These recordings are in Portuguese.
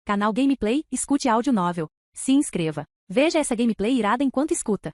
Canal Gameplay, escute áudio novel. Se inscreva. Veja essa gameplay irada enquanto escuta.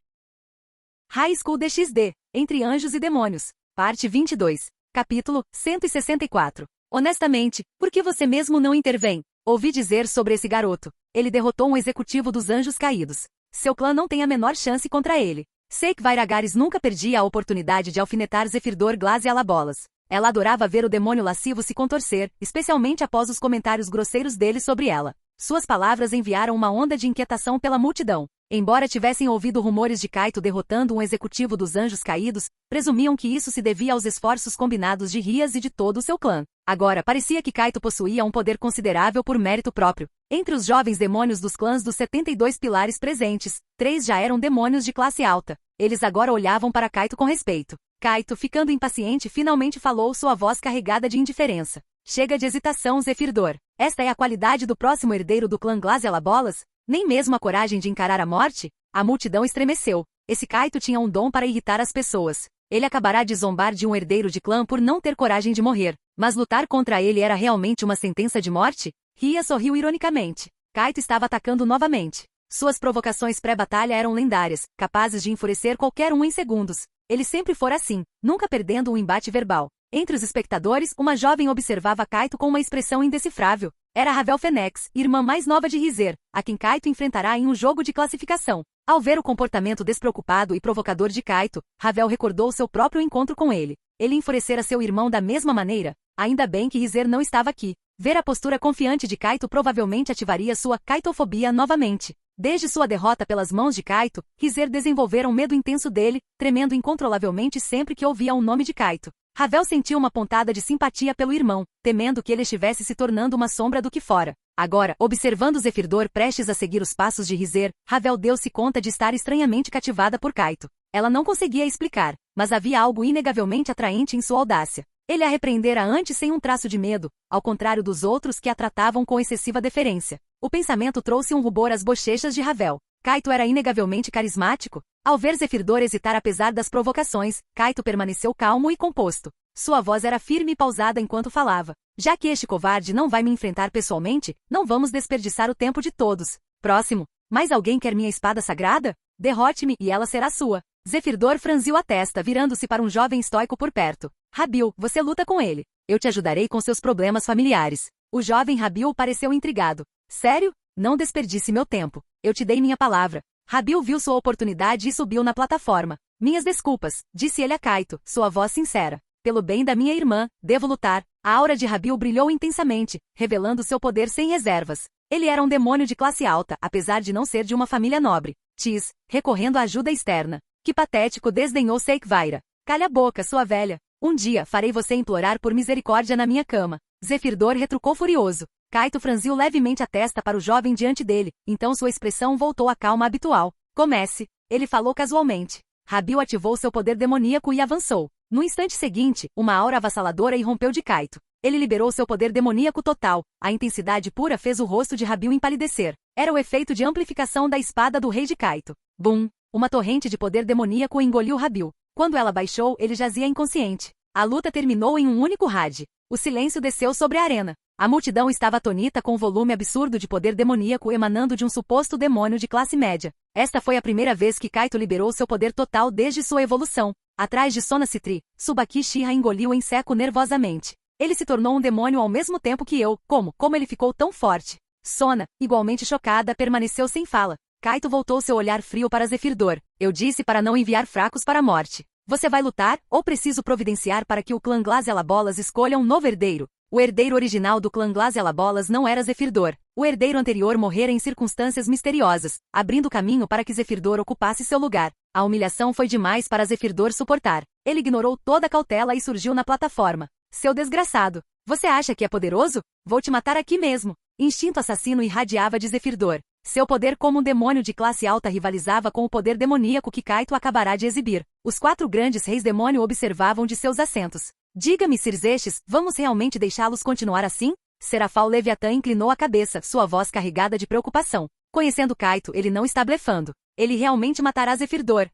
High School DxD, Entre Anjos e Demônios, parte 22, capítulo 164. Honestamente, por que você mesmo não intervém? Ouvi dizer sobre esse garoto. Ele derrotou um executivo dos Anjos Caídos. Seu clã não tem a menor chance contra ele. Sei que Vairagaris nunca perdia a oportunidade de alfinetar Zephyrdor Glacialabolas. Ela adorava ver o demônio lascivo se contorcer, especialmente após os comentários grosseiros dele sobre ela. Suas palavras enviaram uma onda de inquietação pela multidão. Embora tivessem ouvido rumores de Kaito derrotando um executivo dos Anjos Caídos, presumiam que isso se devia aos esforços combinados de Rias e de todo o seu clã. Agora, parecia que Kaito possuía um poder considerável por mérito próprio. Entre os jovens demônios dos clãs dos 72 pilares presentes, 3 já eram demônios de classe alta. Eles agora olhavam para Kaito com respeito. Kaito, ficando impaciente, finalmente falou, sua voz carregada de indiferença. Chega de hesitação, Zephyrdor. Esta é a qualidade do próximo herdeiro do clã Glacialabolas? Nem mesmo a coragem de encarar a morte? A multidão estremeceu. Esse Kaito tinha um dom para irritar as pessoas. Ele acabará de zombar de um herdeiro de clã por não ter coragem de morrer. Mas lutar contra ele era realmente uma sentença de morte? Ria sorriu ironicamente. Kaito estava atacando novamente. Suas provocações pré-batalha eram lendárias, capazes de enfurecer qualquer um em segundos. Ele sempre fora assim, nunca perdendo um embate verbal. Entre os espectadores, uma jovem observava Kaito com uma expressão indecifrável. Era Ravel Fennex, irmã mais nova de Rizer, a quem Kaito enfrentará em um jogo de classificação. Ao ver o comportamento despreocupado e provocador de Kaito, Ravel recordou seu próprio encontro com ele. Ele enfurecera seu irmão da mesma maneira? Ainda bem que Rizer não estava aqui. Ver a postura confiante de Kaito provavelmente ativaria sua kaitofobia novamente. Desde sua derrota pelas mãos de Kaito, Rizer desenvolvera um medo intenso dele, tremendo incontrolavelmente sempre que ouvia o nome de Kaito. Ravel sentiu uma pontada de simpatia pelo irmão, temendo que ele estivesse se tornando uma sombra do que fora. Agora, observando Zephyrdor prestes a seguir os passos de Rizer, Ravel deu-se conta de estar estranhamente cativada por Kaito. Ela não conseguia explicar, mas havia algo inegavelmente atraente em sua audácia. Ele a repreendera antes sem um traço de medo, ao contrário dos outros que a tratavam com excessiva deferência. O pensamento trouxe um rubor às bochechas de Ravel. Kaito era inegavelmente carismático. Ao ver Zephyrdor hesitar apesar das provocações, Kaito permaneceu calmo e composto. Sua voz era firme e pausada enquanto falava. Já que este covarde não vai me enfrentar pessoalmente, não vamos desperdiçar o tempo de todos. Próximo. Mais alguém quer minha espada sagrada? Derrote-me e ela será sua. Zephyrdor franziu a testa, virando-se para um jovem estoico por perto. Rabil, você luta com ele. Eu te ajudarei com seus problemas familiares. O jovem Rabil pareceu intrigado. Sério? Não desperdice meu tempo. Eu te dei minha palavra. Rabil viu sua oportunidade e subiu na plataforma. Minhas desculpas, disse ele a Kaito, sua voz sincera. Pelo bem da minha irmã, devo lutar. A aura de Rabil brilhou intensamente, revelando seu poder sem reservas. Ele era um demônio de classe alta, apesar de não ser de uma família nobre. Tis, recorrendo à ajuda externa. Que patético, desdenhou Seikvaira. Calha a boca, sua velha. Um dia farei você implorar por misericórdia na minha cama. Zephyrdor retrucou furioso. Kaito franziu levemente a testa para o jovem diante dele, então sua expressão voltou à calma habitual. Comece. Ele falou casualmente. Rabil ativou seu poder demoníaco e avançou. No instante seguinte, uma aura avassaladora irrompeu de Kaito. Ele liberou seu poder demoníaco total. A intensidade pura fez o rosto de Rabil empalidecer. Era o efeito de amplificação da espada do rei de Kaito. Bum! Uma torrente de poder demoníaco engoliu Rabil. Quando ela baixou, ele jazia inconsciente. A luta terminou em um único rad. O silêncio desceu sobre a arena. A multidão estava atônita com o volume absurdo de poder demoníaco emanando de um suposto demônio de classe média. Esta foi a primeira vez que Kaito liberou seu poder total desde sua evolução. Atrás de Sona Citri, Tsubaki Shira engoliu em seco nervosamente. Ele se tornou um demônio ao mesmo tempo que eu. Como ele ficou tão forte? Sona, igualmente chocada, permaneceu sem fala. Kaito voltou seu olhar frio para Zephyrdor. Eu disse para não enviar fracos para a morte. Você vai lutar, ou preciso providenciar para que o clã Glacialabolas escolha um novo herdeiro? O herdeiro original do clã Glacialabolas não era Zephyrdor. O herdeiro anterior morrera em circunstâncias misteriosas, abrindo caminho para que Zephyrdor ocupasse seu lugar. A humilhação foi demais para Zephyrdor suportar. Ele ignorou toda a cautela e surgiu na plataforma. Seu desgraçado. Você acha que é poderoso? Vou te matar aqui mesmo. Instinto assassino irradiava de Zephyrdor. Seu poder como um demônio de classe alta rivalizava com o poder demoníaco que Kaito acabará de exibir. Os 4 grandes reis demônio observavam de seus assentos. Diga-me, Sirzestes, vamos realmente deixá-los continuar assim? Serafal Leviatã inclinou a cabeça, sua voz carregada de preocupação. Conhecendo Kaito, ele não está blefando. Ele realmente matará Zephyrdor.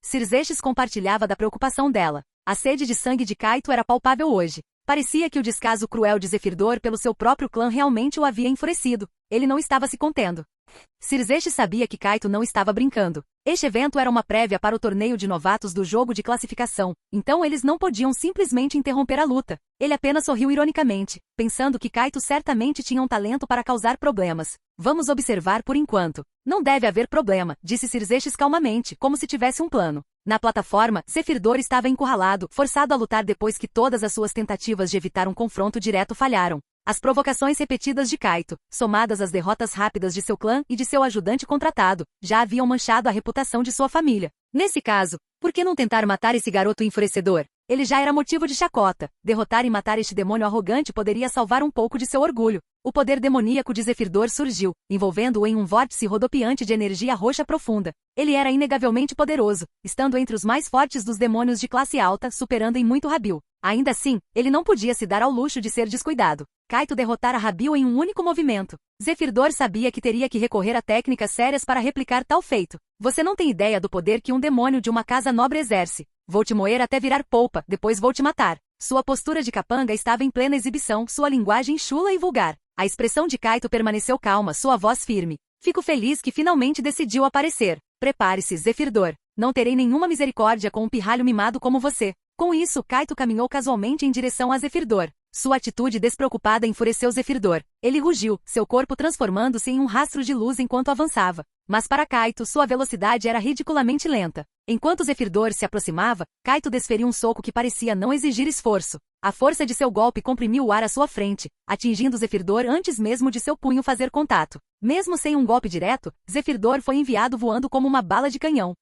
Sirzestes compartilhava da preocupação dela. A sede de sangue de Kaito era palpável hoje. Parecia que o descaso cruel de Zephyrdor pelo seu próprio clã realmente o havia enfurecido. ele não estava se contendo. Xerxes sabia que Kaito não estava brincando. Este evento era uma prévia para o torneio de novatos do jogo de classificação, então eles não podiam simplesmente interromper a luta. Ele apenas sorriu ironicamente, pensando que Kaito certamente tinha um talento para causar problemas. Vamos observar por enquanto. Não deve haver problema, disse Xerxes calmamente, como se tivesse um plano. Na plataforma, Zefir-Dor estava encurralado, forçado a lutar depois que todas as suas tentativas de evitar um confronto direto falharam. As provocações repetidas de Kaito, somadas às derrotas rápidas de seu clã e de seu ajudante contratado, já haviam manchado a reputação de sua família. Nesse caso, por que não tentar matar esse garoto enfurecedor? Ele já era motivo de chacota. Derrotar e matar este demônio arrogante poderia salvar um pouco de seu orgulho. O poder demoníaco de Zefir-Dor surgiu, envolvendo-o em um vórtice rodopiante de energia roxa profunda. Ele era inegavelmente poderoso, estando entre os mais fortes dos demônios de classe alta, superando em muito Rabil. Ainda assim, ele não podia se dar ao luxo de ser descuidado. Kaito derrotara Rabil em um único movimento. Zefir-Dor sabia que teria que recorrer a técnicas sérias para replicar tal feito. Você não tem ideia do poder que um demônio de uma casa nobre exerce. Vou te moer até virar polpa, depois vou te matar. Sua postura de capanga estava em plena exibição, sua linguagem chula e vulgar. A expressão de Kaito permaneceu calma, sua voz firme. Fico feliz que finalmente decidiu aparecer. Prepare-se, Zefir-Dor. Não terei nenhuma misericórdia com um pirralho mimado como você. Com isso, Kaito caminhou casualmente em direção a Zefir-Dor. Sua atitude despreocupada enfureceu Zefir-Dor. Ele rugiu, seu corpo transformando-se em um rastro de luz enquanto avançava. Mas para Kaito, sua velocidade era ridiculamente lenta. Enquanto Zefir-Dor se aproximava, Kaito desferiu um soco que parecia não exigir esforço. A força de seu golpe comprimiu o ar à sua frente, atingindo Zefir-Dor antes mesmo de seu punho fazer contato. Mesmo sem um golpe direto, Zefir-Dor foi enviado voando como uma bala de canhão.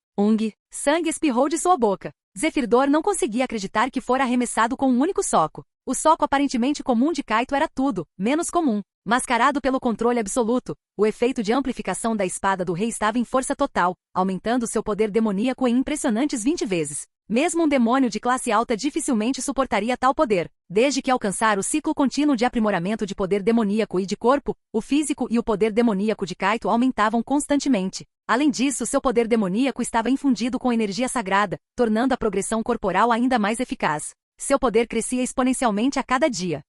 Sangue espirrou de sua boca. Zefir-Dor não conseguia acreditar que fora arremessado com um único soco. O soco aparentemente comum de Kaito era tudo, menos comum. Mascarado pelo controle absoluto, o efeito de amplificação da espada do rei estava em força total, aumentando seu poder demoníaco em impressionantes 20 vezes. Mesmo um demônio de classe alta dificilmente suportaria tal poder. Desde que alcançar o ciclo contínuo de aprimoramento de poder demoníaco e de corpo, o físico e o poder demoníaco de Kaito aumentavam constantemente. Além disso, seu poder demoníaco estava infundido com energia sagrada, tornando a progressão corporal ainda mais eficaz. Seu poder crescia exponencialmente a cada dia.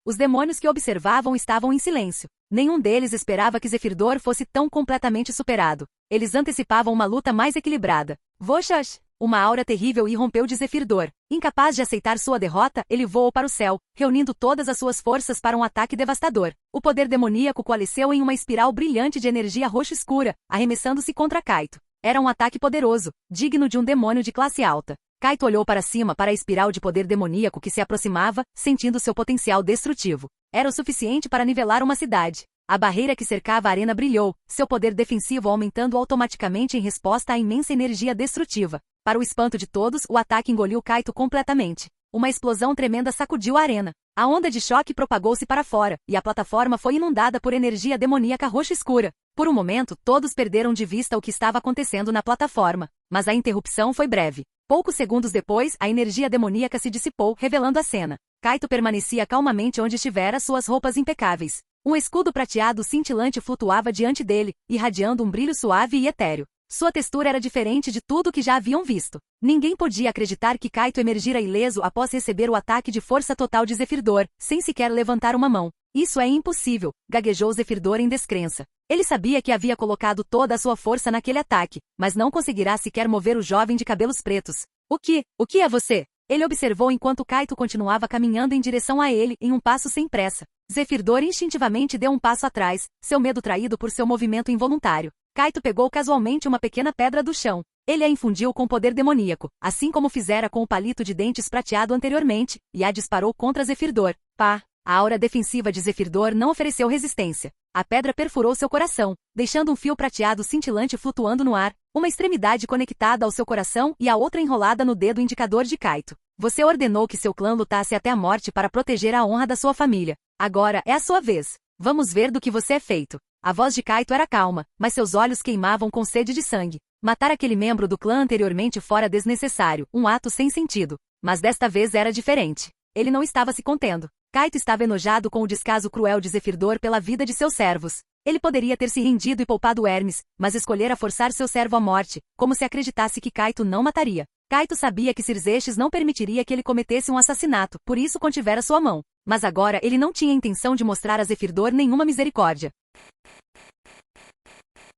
Os demônios que observavam estavam em silêncio. Nenhum deles esperava que Zefir-Dor fosse tão completamente superado. Eles antecipavam uma luta mais equilibrada. Voxash! Uma aura terrível irrompeu de Zefir-Dor. Incapaz de aceitar sua derrota, ele voou para o céu, reunindo todas as suas forças para um ataque devastador. O poder demoníaco coalesceu em uma espiral brilhante de energia roxa escura, arremessando-se contra Kaito. Era um ataque poderoso, digno de um demônio de classe alta. Kaito olhou para cima para a espiral de poder demoníaco que se aproximava, sentindo seu potencial destrutivo. Era o suficiente para nivelar uma cidade. A barreira que cercava a arena brilhou, seu poder defensivo aumentando automaticamente em resposta à imensa energia destrutiva. Para o espanto de todos, o ataque engoliu Kaito completamente. Uma explosão tremenda sacudiu a arena. A onda de choque propagou-se para fora, e a plataforma foi inundada por energia demoníaca roxa escura. Por um momento, todos perderam de vista o que estava acontecendo na plataforma. Mas a interrupção foi breve. Poucos segundos depois, a energia demoníaca se dissipou, revelando a cena. Kaito permanecia calmamente onde estivera, suas roupas impecáveis. Um escudo prateado cintilante flutuava diante dele, irradiando um brilho suave e etéreo. Sua textura era diferente de tudo que já haviam visto. Ninguém podia acreditar que Kaito emergira ileso após receber o ataque de força total de Zefir-Dor, sem sequer levantar uma mão. Isso é impossível, gaguejou Zefir-Dor em descrença. Ele sabia que havia colocado toda a sua força naquele ataque, mas não conseguirá sequer mover o jovem de cabelos pretos. O que é você? Ele observou enquanto Kaito continuava caminhando em direção a ele, em um passo sem pressa. Zefir-Dor instintivamente deu um passo atrás, seu medo traído por seu movimento involuntário. Kaito pegou casualmente uma pequena pedra do chão. Ele a infundiu com poder demoníaco, assim como fizera com o palito de dentes prateado anteriormente, e a disparou contra Zefir-Dor. Pá! A aura defensiva de Zefir-Dor não ofereceu resistência. A pedra perfurou seu coração, deixando um fio prateado cintilante flutuando no ar, uma extremidade conectada ao seu coração e a outra enrolada no dedo indicador de Kaito. Você ordenou que seu clã lutasse até a morte para proteger a honra da sua família. Agora é a sua vez. Vamos ver do que você é feito. A voz de Kaito era calma, mas seus olhos queimavam com sede de sangue. Matar aquele membro do clã anteriormente fora desnecessário, um ato sem sentido. Mas desta vez era diferente. Ele não estava se contendo. Kaito estava enojado com o descaso cruel de Zefir-Dor pela vida de seus servos. Ele poderia ter se rendido e poupado Hermes, mas escolhera forçar seu servo à morte, como se acreditasse que Kaito não mataria. Kaito sabia que Cirzexes não permitiria que ele cometesse um assassinato, por isso contivera sua mão. Mas agora ele não tinha intenção de mostrar a Zephyrdor nenhuma misericórdia.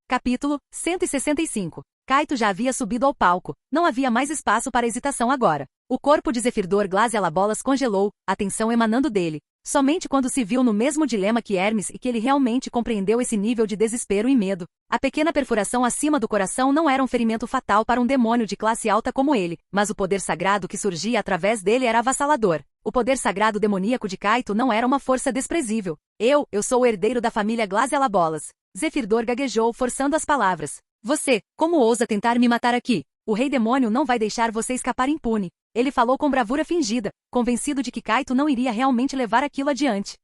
Capítulo 165. Kaito já havia subido ao palco. Não havia mais espaço para hesitação agora. O corpo de Zephyrdor Glacialabolas congelou, a tensão emanando dele. Somente quando se viu no mesmo dilema que Hermes e que ele realmente compreendeu esse nível de desespero e medo. A pequena perfuração acima do coração não era um ferimento fatal para um demônio de classe alta como ele, mas o poder sagrado que surgia através dele era avassalador. O poder sagrado demoníaco de Kaito não era uma força desprezível. Eu sou o herdeiro da família Glacialabolas. Zephyrdor gaguejou, forçando as palavras. Você, como ousa tentar me matar aqui? O rei demônio não vai deixar você escapar impune. Ele falou com bravura fingida, convencido de que Kaito não iria realmente levar aquilo adiante.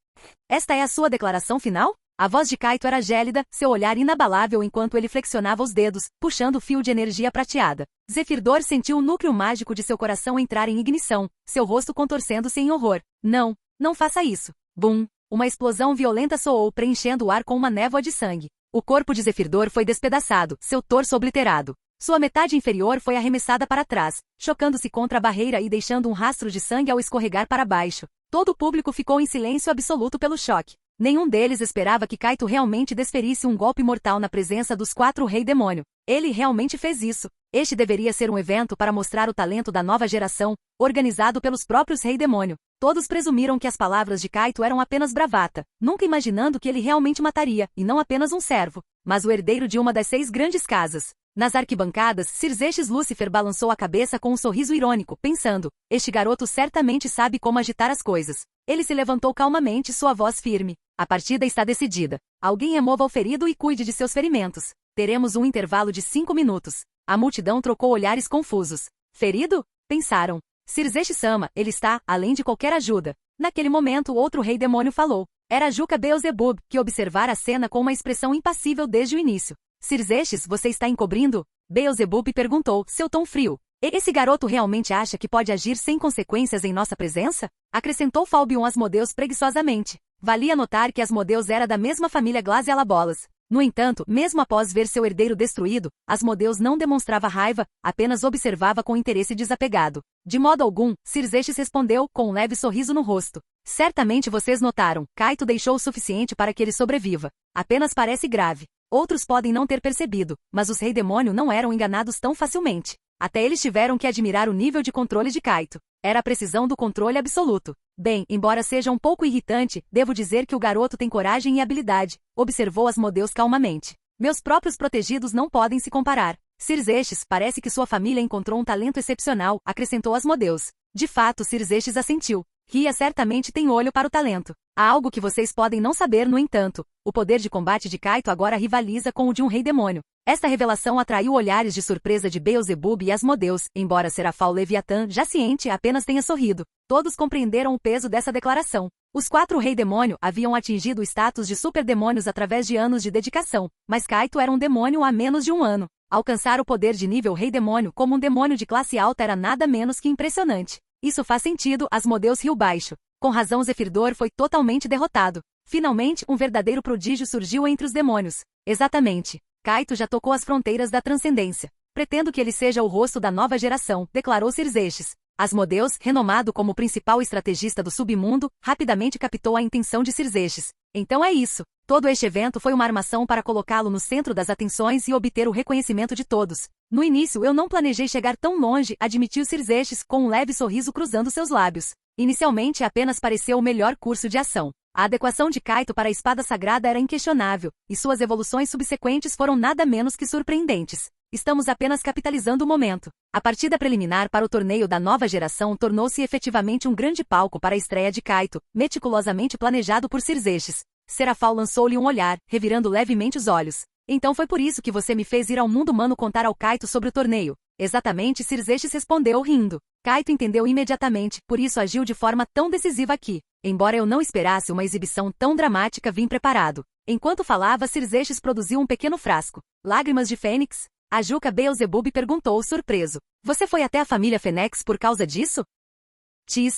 Esta é a sua declaração final? A voz de Kaito era gélida, seu olhar inabalável enquanto ele flexionava os dedos, puxando o fio de energia prateada. Zephyrdor sentiu o núcleo mágico de seu coração entrar em ignição, seu rosto contorcendo-se em horror. Não, não faça isso. Bum! Uma explosão violenta soou, preenchendo o ar com uma névoa de sangue. O corpo de Zephyrdor foi despedaçado, seu torso obliterado. Sua metade inferior foi arremessada para trás, chocando-se contra a barreira e deixando um rastro de sangue ao escorregar para baixo. Todo o público ficou em silêncio absoluto pelo choque. Nenhum deles esperava que Kaito realmente desferisse um golpe mortal na presença dos 4 Rei Demônio. Ele realmente fez isso. Este deveria ser um evento para mostrar o talento da nova geração, organizado pelos próprios Rei Demônio. Todos presumiram que as palavras de Kaito eram apenas bravata, nunca imaginando que ele realmente mataria, e não apenas um servo, mas o herdeiro de uma das 6 grandes casas. Nas arquibancadas, Cirzexes Lúcifer balançou a cabeça com um sorriso irônico, pensando, este garoto certamente sabe como agitar as coisas. Ele se levantou calmamente, sua voz firme. A partida está decidida. Alguém remova o ferido e cuide de seus ferimentos. Teremos um intervalo de 5 minutos. A multidão trocou olhares confusos. Ferido? Pensaram. Cirzexes-sama, ele está, além de qualquer ajuda. Naquele momento, outro rei demônio falou. Era Juca Beelzebub, que observara a cena com uma expressão impassível desde o início. Cirzexes, você está encobrindo? Beelzebub perguntou, seu tom frio. Esse garoto realmente acha que pode agir sem consequências em nossa presença? Acrescentou Falbion Asmodeus preguiçosamente. Valia notar que Asmodeus era da mesma família Glacialabolas. No entanto, mesmo após ver seu herdeiro destruído, Asmodeus não demonstrava raiva, apenas observava com interesse desapegado. De modo algum, Cirzexes respondeu, com um leve sorriso no rosto. Certamente vocês notaram, Kaito deixou o suficiente para que ele sobreviva. Apenas parece grave. Outros podem não ter percebido, mas os Rei Demônio não eram enganados tão facilmente. Até eles tiveram que admirar o nível de controle de Kaito. Era a precisão do controle absoluto. Bem, embora seja um pouco irritante, devo dizer que o garoto tem coragem e habilidade, observou Asmodeus calmamente. Meus próprios protegidos não podem se comparar. Cirzexes, parece que sua família encontrou um talento excepcional, acrescentou Asmodeus. De fato, Cirzexes assentiu. Ria certamente tem olho para o talento. Há algo que vocês podem não saber, no entanto. O poder de combate de Kaito agora rivaliza com o de um rei demônio. Esta revelação atraiu olhares de surpresa de Beelzebub e Asmodeus, embora Serafal Leviatã, já ciente, apenas tenha sorrido. Todos compreenderam o peso dessa declaração. Os 4 Rei Demônio haviam atingido o status de superdemônios através de anos de dedicação, mas Kaito era um demônio há menos de um ano. Alcançar o poder de nível Rei Demônio como um demônio de classe alta era nada menos que impressionante. Isso faz sentido, Asmodeus riu baixo. Com razão, Zephyrdor foi totalmente derrotado. Finalmente, um verdadeiro prodígio surgiu entre os demônios. Exatamente. Kaito já tocou as fronteiras da transcendência. Pretendo que ele seja o rosto da nova geração, declarou Cirzexes. Asmodeus, renomado como principal estrategista do submundo, rapidamente captou a intenção de Cirzexes. Então é isso. Todo este evento foi uma armação para colocá-lo no centro das atenções e obter o reconhecimento de todos. No início eu não planejei chegar tão longe, admitiu Cirzexes, com um leve sorriso cruzando seus lábios. Inicialmente apenas pareceu o melhor curso de ação. A adequação de Kaito para a espada sagrada era inquestionável, e suas evoluções subsequentes foram nada menos que surpreendentes. Estamos apenas capitalizando o momento. A partida preliminar para o torneio da nova geração tornou-se efetivamente um grande palco para a estreia de Kaito, meticulosamente planejado por Cirzexes. Serafal lançou-lhe um olhar, revirando levemente os olhos. Então foi por isso que você me fez ir ao mundo humano contar ao Kaito sobre o torneio. Exatamente, Cirzexes respondeu rindo. Kaito entendeu imediatamente, por isso agiu de forma tão decisiva aqui. Embora eu não esperasse uma exibição tão dramática, vim preparado. Enquanto falava, Cirzexes produziu um pequeno frasco. Lágrimas de Fênix? A Juca Beelzebub perguntou, surpreso. Você foi até a família Fênix por causa disso?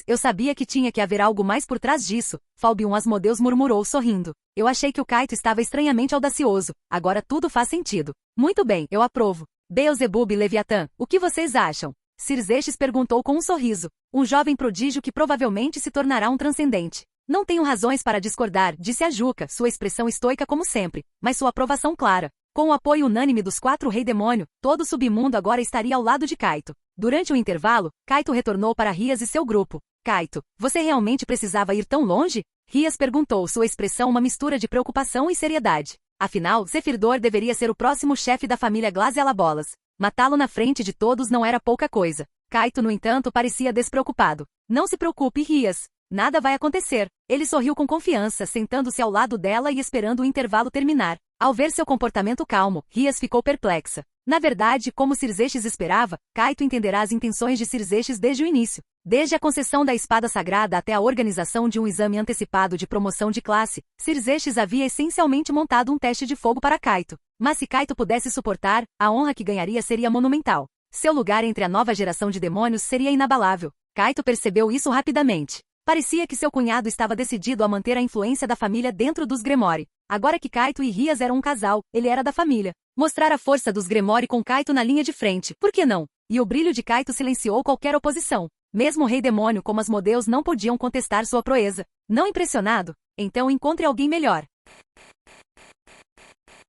Eu sabia que tinha que haver algo mais por trás disso, Falbion Asmodeus murmurou sorrindo. Eu achei que o Kaito estava estranhamente audacioso, agora tudo faz sentido. Muito bem, eu aprovo. Beelzebub e Leviatã, o que vocês acham? Cirzexes perguntou com um sorriso. Um jovem prodígio que provavelmente se tornará um transcendente. Não tenho razões para discordar, disse a Juca, sua expressão estoica como sempre, mas sua aprovação clara. Com o apoio unânime dos 4 Rei-Demônio, todo o submundo agora estaria ao lado de Kaito. Durante o intervalo, Kaito retornou para Rias e seu grupo. Kaito, você realmente precisava ir tão longe? Rias perguntou, sua expressão uma mistura de preocupação e seriedade. Afinal, Zefirdor deveria ser o próximo chefe da família Glazialabolas. Matá-lo na frente de todos não era pouca coisa. Kaito, no entanto, parecia despreocupado. Não se preocupe, Rias. Nada vai acontecer. Ele sorriu com confiança, sentando-se ao lado dela e esperando o intervalo terminar. Ao ver seu comportamento calmo, Rias ficou perplexa. Na verdade, como Cirzexes esperava, Kaito entenderá as intenções de Cirzexes desde o início. Desde a concessão da espada sagrada até a organização de um exame antecipado de promoção de classe, Cirzexes havia essencialmente montado um teste de fogo para Kaito. Mas se Kaito pudesse suportar, a honra que ganharia seria monumental. Seu lugar entre a nova geração de demônios seria inabalável. Kaito percebeu isso rapidamente. Parecia que seu cunhado estava decidido a manter a influência da família dentro dos Gremori. Agora que Kaito e Rias eram um casal, ele era da família. Mostrar a força dos Gremori com Kaito na linha de frente, por que não? E o brilho de Kaito silenciou qualquer oposição. Mesmo o Rei Demônio como Asmodeus não podiam contestar sua proeza. Não impressionado? Então encontre alguém melhor.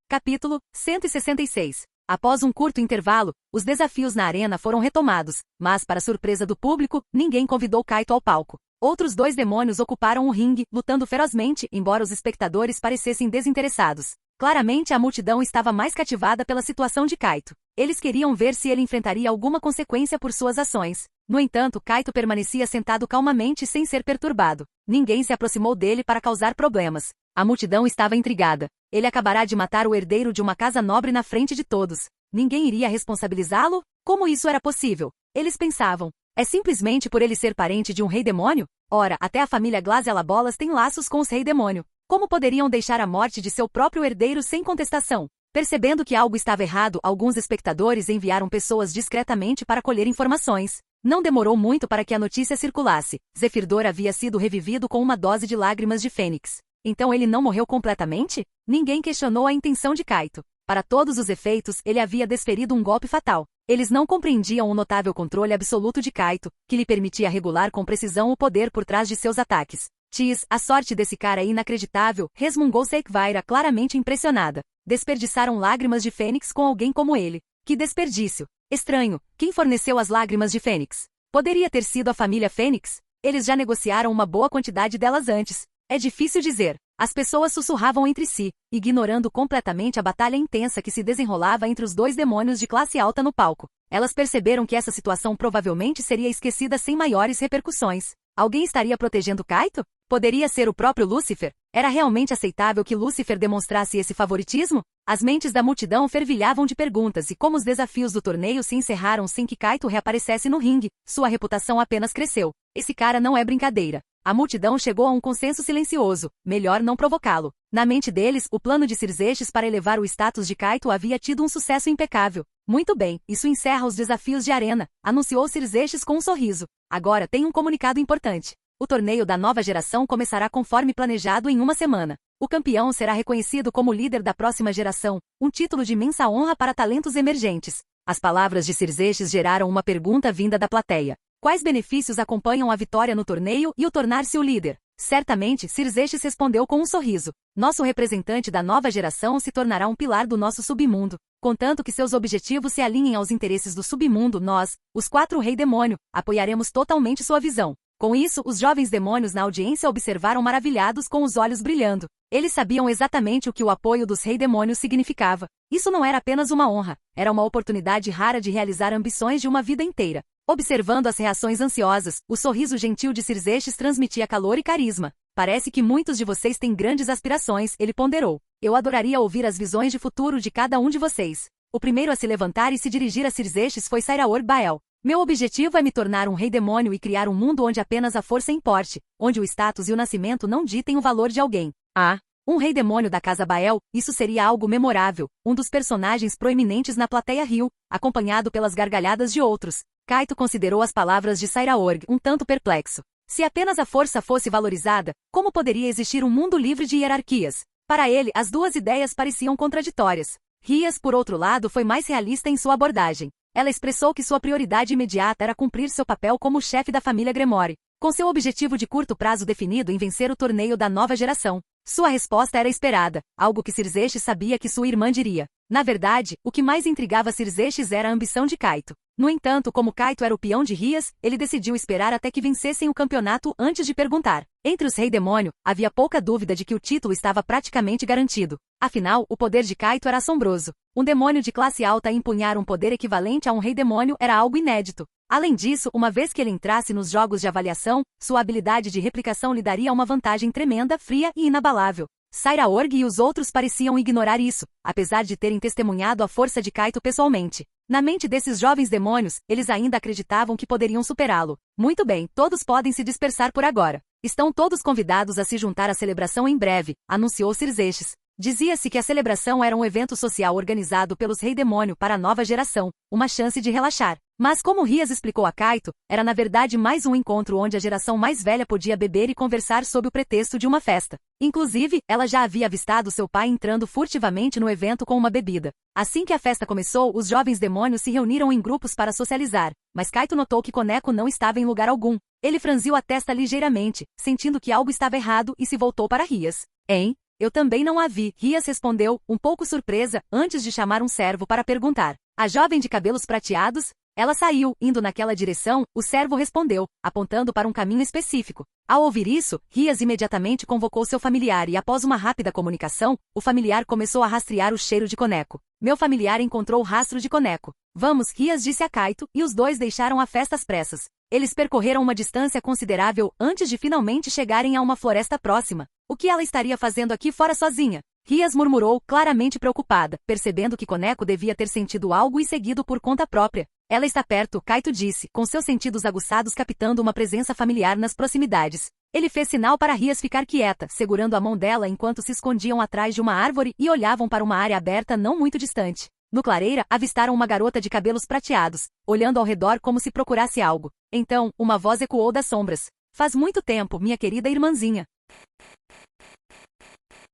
Capítulo 166. Após um curto intervalo, os desafios na arena foram retomados, mas para surpresa do público, ninguém convidou Kaito ao palco. Outros 2 demônios ocuparam o ringue, lutando ferozmente, embora os espectadores parecessem desinteressados. Claramente a multidão estava mais cativada pela situação de Kaito. Eles queriam ver se ele enfrentaria alguma consequência por suas ações. No entanto, Kaito permanecia sentado calmamente sem ser perturbado. Ninguém se aproximou dele para causar problemas. A multidão estava intrigada. Ele acabará de matar o herdeiro de uma casa nobre na frente de todos. Ninguém iria responsabilizá-lo? Como isso era possível? Eles pensavam. É simplesmente por ele ser parente de um rei-demônio? Ora, até a família Glazialabolas tem laços com os rei-demônio. Como poderiam deixar a morte de seu próprio herdeiro sem contestação? Percebendo que algo estava errado, alguns espectadores enviaram pessoas discretamente para colher informações. Não demorou muito para que a notícia circulasse. Zefirdor havia sido revivido com uma dose de lágrimas de fênix. Então ele não morreu completamente? Ninguém questionou a intenção de Kaito. Para todos os efeitos, ele havia desferido um golpe fatal. Eles não compreendiam o notável controle absoluto de Kaito, que lhe permitia regular com precisão o poder por trás de seus ataques. Tis, a sorte desse cara é inacreditável, resmungou Seikvaira claramente impressionada. Desperdiçaram lágrimas de fênix com alguém como ele. Que desperdício! Estranho, quem forneceu as lágrimas de fênix? Poderia ter sido a família Fênix? Eles já negociaram uma boa quantidade delas antes. É difícil dizer. As pessoas sussurravam entre si, ignorando completamente a batalha intensa que se desenrolava entre os 2 demônios de classe alta no palco. Elas perceberam que essa situação provavelmente seria esquecida sem maiores repercussões. Alguém estaria protegendo Kaito? Poderia ser o próprio Lúcifer? Era realmente aceitável que Lúcifer demonstrasse esse favoritismo? As mentes da multidão fervilhavam de perguntas e como os desafios do torneio se encerraram sem que Kaito reaparecesse no ringue, sua reputação apenas cresceu. Esse cara não é brincadeira. A multidão chegou a um consenso silencioso, melhor não provocá-lo. Na mente deles, o plano de Cirzexes para elevar o status de Kaito havia tido um sucesso impecável. Muito bem, isso encerra os desafios de arena, anunciou Cirzexes com um sorriso. Agora tem um comunicado importante. O torneio da nova geração começará conforme planejado em uma semana. O campeão será reconhecido como líder da próxima geração, um título de imensa honra para talentos emergentes. As palavras de Cirzexes geraram uma pergunta vinda da plateia. Quais benefícios acompanham a vitória no torneio e o tornar-se o líder? Certamente, Cirzexes respondeu com um sorriso. Nosso representante da nova geração se tornará um pilar do nosso submundo. Contanto que seus objetivos se alinhem aos interesses do submundo, nós, os 4 Rei-Demônio, apoiaremos totalmente sua visão. Com isso, os jovens demônios na audiência observaram maravilhados com os olhos brilhando. Eles sabiam exatamente o que o apoio dos Rei-Demônios significava. Isso não era apenas uma honra, era uma oportunidade rara de realizar ambições de uma vida inteira. Observando as reações ansiosas, o sorriso gentil de Cirzexes transmitia calor e carisma. Parece que muitos de vocês têm grandes aspirações, ele ponderou. Eu adoraria ouvir as visões de futuro de cada um de vocês. O primeiro a se levantar e se dirigir a Cirzexes foi Sairaorg Bael. Meu objetivo é me tornar um rei-demônio e criar um mundo onde apenas a força importe, onde o status e o nascimento não ditem o valor de alguém. Ah, um rei-demônio da Casa Bael, isso seria algo memorável, um dos personagens proeminentes na plateia riu, acompanhado pelas gargalhadas de outros. Kaito considerou as palavras de Sairaorg um tanto perplexo. Se apenas a força fosse valorizada, como poderia existir um mundo livre de hierarquias? Para ele, as duas ideias pareciam contraditórias. Rias, por outro lado, foi mais realista em sua abordagem. Ela expressou que sua prioridade imediata era cumprir seu papel como chefe da família Gremore, com seu objetivo de curto prazo definido em vencer o torneio da nova geração. Sua resposta era esperada, algo que Xerxes sabia que sua irmã diria. Na verdade, o que mais intrigava Xerxes era a ambição de Kaito. No entanto, como Kaito era o peão de Rias, ele decidiu esperar até que vencessem o campeonato antes de perguntar. Entre os Rei Demônio, havia pouca dúvida de que o título estava praticamente garantido. Afinal, o poder de Kaito era assombroso. Um demônio de classe alta empunhar um poder equivalente a um Rei Demônio era algo inédito. Além disso, uma vez que ele entrasse nos jogos de avaliação, sua habilidade de replicação lhe daria uma vantagem tremenda, fria e inabalável. Saira Org e os outros pareciam ignorar isso, apesar de terem testemunhado a força de Kaito pessoalmente. Na mente desses jovens demônios, eles ainda acreditavam que poderiam superá-lo. Muito bem, todos podem se dispersar por agora. Estão todos convidados a se juntar à celebração em breve, anunciou Xerxes. Dizia-se que a celebração era um evento social organizado pelos Rei Demônio para a nova geração, uma chance de relaxar. Mas como Rias explicou a Kaito, era na verdade mais um encontro onde a geração mais velha podia beber e conversar sob o pretexto de uma festa. Inclusive, ela já havia avistado seu pai entrando furtivamente no evento com uma bebida. Assim que a festa começou, os jovens demônios se reuniram em grupos para socializar, mas Kaito notou que Koneko não estava em lugar algum. Ele franziu a testa ligeiramente, sentindo que algo estava errado e se voltou para Rias. Hein? Eu também não a vi, Rias respondeu, um pouco surpresa, antes de chamar um servo para perguntar. A jovem de cabelos prateados? Ela saiu, indo naquela direção, o servo respondeu, apontando para um caminho específico. Ao ouvir isso, Rias imediatamente convocou seu familiar e após uma rápida comunicação, o familiar começou a rastrear o cheiro de Koneko. Meu familiar encontrou o rastro de Koneko. Vamos, Rias disse a Kaito, e os dois deixaram a festa às pressas. Eles percorreram uma distância considerável antes de finalmente chegarem a uma floresta próxima. O que ela estaria fazendo aqui fora sozinha? Rias murmurou, claramente preocupada, percebendo que Koneko devia ter sentido algo e seguido por conta própria. Ela está perto, Kaito disse, com seus sentidos aguçados captando uma presença familiar nas proximidades. Ele fez sinal para Rias ficar quieta, segurando a mão dela enquanto se escondiam atrás de uma árvore e olhavam para uma área aberta não muito distante. No clareira, avistaram uma garota de cabelos prateados, olhando ao redor como se procurasse algo. Então, uma voz ecoou das sombras. Faz muito tempo, minha querida irmãzinha.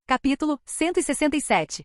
Capítulo 167.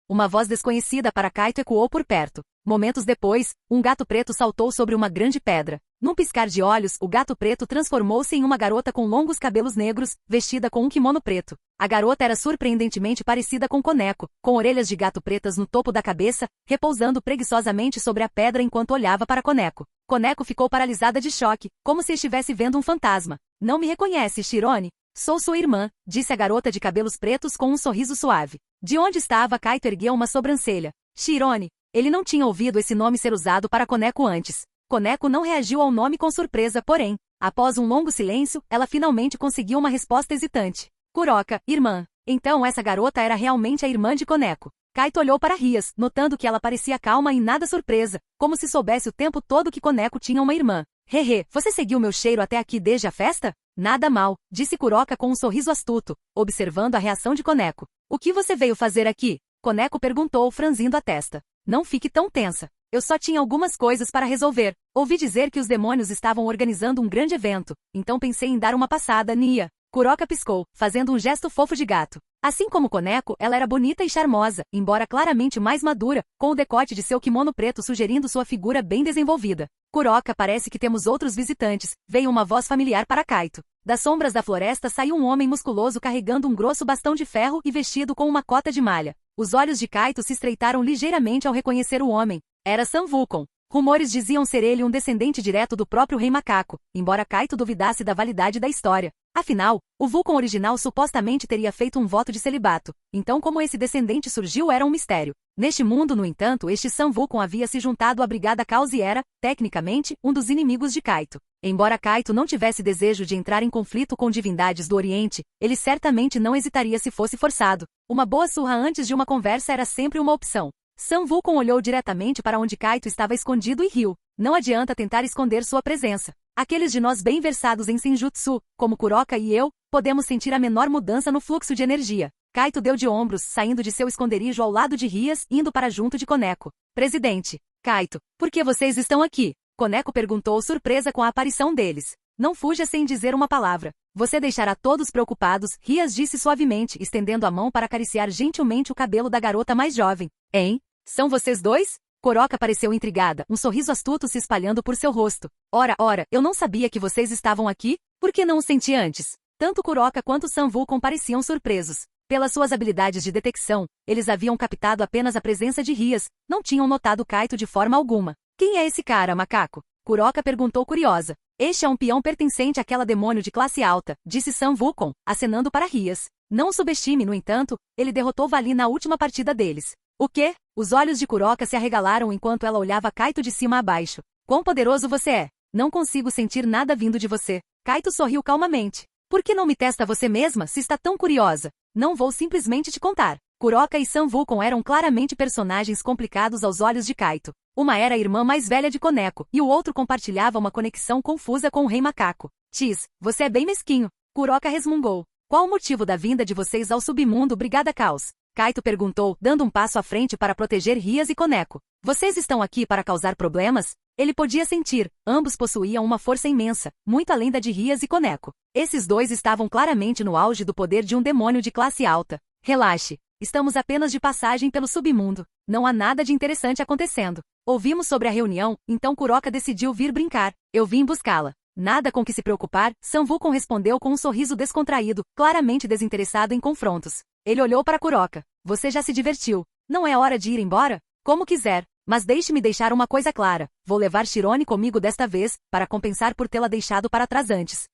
Uma voz desconhecida para Kaito ecoou por perto. Momentos depois, um gato preto saltou sobre uma grande pedra. Num piscar de olhos, o gato preto transformou-se em uma garota com longos cabelos negros, vestida com um kimono preto. A garota era surpreendentemente parecida com Koneko, com orelhas de gato pretas no topo da cabeça, repousando preguiçosamente sobre a pedra enquanto olhava para Koneko. Koneko ficou paralisada de choque, como se estivesse vendo um fantasma. Não me reconhece, Shirone? Sou sua irmã, disse a garota de cabelos pretos com um sorriso suave. De onde estava? Kaito ergueu uma sobrancelha. Shirone. Ele não tinha ouvido esse nome ser usado para Koneko antes. Koneko não reagiu ao nome com surpresa, porém, após um longo silêncio, ela finalmente conseguiu uma resposta hesitante. Kuroka, irmã. Então essa garota era realmente a irmã de Koneko. Kaito olhou para Rias, notando que ela parecia calma e nada surpresa, como se soubesse o tempo todo que Koneko tinha uma irmã. Hehe, você seguiu meu cheiro até aqui desde a festa? Nada mal, disse Kuroka com um sorriso astuto, observando a reação de Koneko. O que você veio fazer aqui? Koneko perguntou, franzindo a testa. Não fique tão tensa. Eu só tinha algumas coisas para resolver. Ouvi dizer que os demônios estavam organizando um grande evento, então pensei em dar uma passada, Nia. Kuroka piscou, fazendo um gesto fofo de gato. Assim como Koneko, ela era bonita e charmosa, embora claramente mais madura, com o decote de seu kimono preto sugerindo sua figura bem desenvolvida. Kuroka, parece que temos outros visitantes, veio uma voz familiar para Kaito. Das sombras da floresta saiu um homem musculoso carregando um grosso bastão de ferro e vestido com uma cota de malha. Os olhos de Kaito se estreitaram ligeiramente ao reconhecer o homem. Era Sam Wukong. Rumores diziam ser ele um descendente direto do próprio Rei Macaco, embora Kaito duvidasse da validade da história. Afinal, o Wukong original supostamente teria feito um voto de celibato, então como esse descendente surgiu era um mistério. Neste mundo, no entanto, este Sam Wukong havia se juntado à Brigada Caos e era, tecnicamente, um dos inimigos de Kaito. Embora Kaito não tivesse desejo de entrar em conflito com divindades do Oriente, ele certamente não hesitaria se fosse forçado. Uma boa surra antes de uma conversa era sempre uma opção. Sam Wukong olhou diretamente para onde Kaito estava escondido e riu. Não adianta tentar esconder sua presença. Aqueles de nós bem versados em Senjutsu, como Kuroka e eu, podemos sentir a menor mudança no fluxo de energia. Kaito deu de ombros, saindo de seu esconderijo ao lado de Rias, indo para junto de Koneko. Presidente. Kaito, por que vocês estão aqui? Koneko perguntou surpresa com a aparição deles. Não fuja sem dizer uma palavra. Você deixará todos preocupados, Rias disse suavemente, estendendo a mão para acariciar gentilmente o cabelo da garota mais jovem. Hein? São vocês dois? Kuroka pareceu intrigada, um sorriso astuto se espalhando por seu rosto. Ora, eu não sabia que vocês estavam aqui? Por que não o senti antes? Tanto Kuroka quanto Sun Wukong pareciam surpresos. Pelas suas habilidades de detecção, eles haviam captado apenas a presença de Rias, não tinham notado Kaito de forma alguma. Quem é esse cara, macaco? Kuroka perguntou curiosa. Este é um peão pertencente àquela demônio de classe alta, disse Sun Wukong, acenando para Rias. Não o subestime, no entanto, ele derrotou Vali na última partida deles. O quê? Os olhos de Kuroka se arregalaram enquanto ela olhava Kaito de cima a baixo. Quão poderoso você é? Não consigo sentir nada vindo de você. Kaito sorriu calmamente. Por que não me testa você mesma se está tão curiosa? Não vou simplesmente te contar. Kuroka e Sun Wukong eram claramente personagens complicados aos olhos de Kaito. Uma era a irmã mais velha de Koneko, e o outro compartilhava uma conexão confusa com o Rei Macaco. Tis, você é bem mesquinho. Kuroka resmungou. Qual o motivo da vinda de vocês ao submundo, Brigada Caos? Kaito perguntou, dando um passo à frente para proteger Rias e Koneko. Vocês estão aqui para causar problemas? Ele podia sentir, ambos possuíam uma força imensa, muito além da de Rias e Koneko. Esses dois estavam claramente no auge do poder de um demônio de classe alta. Relaxe, estamos apenas de passagem pelo submundo. Não há nada de interessante acontecendo. Ouvimos sobre a reunião, então Kuroka decidiu vir brincar. Eu vim buscá-la. Nada com que se preocupar, Sun Wukong respondeu com um sorriso descontraído, claramente desinteressado em confrontos. Ele olhou para Kuroka. Você já se divertiu. Não é hora de ir embora? Como quiser. Mas deixe-me deixar uma coisa clara. Vou levar Shirone comigo desta vez, para compensar por tê-la deixado para trás antes.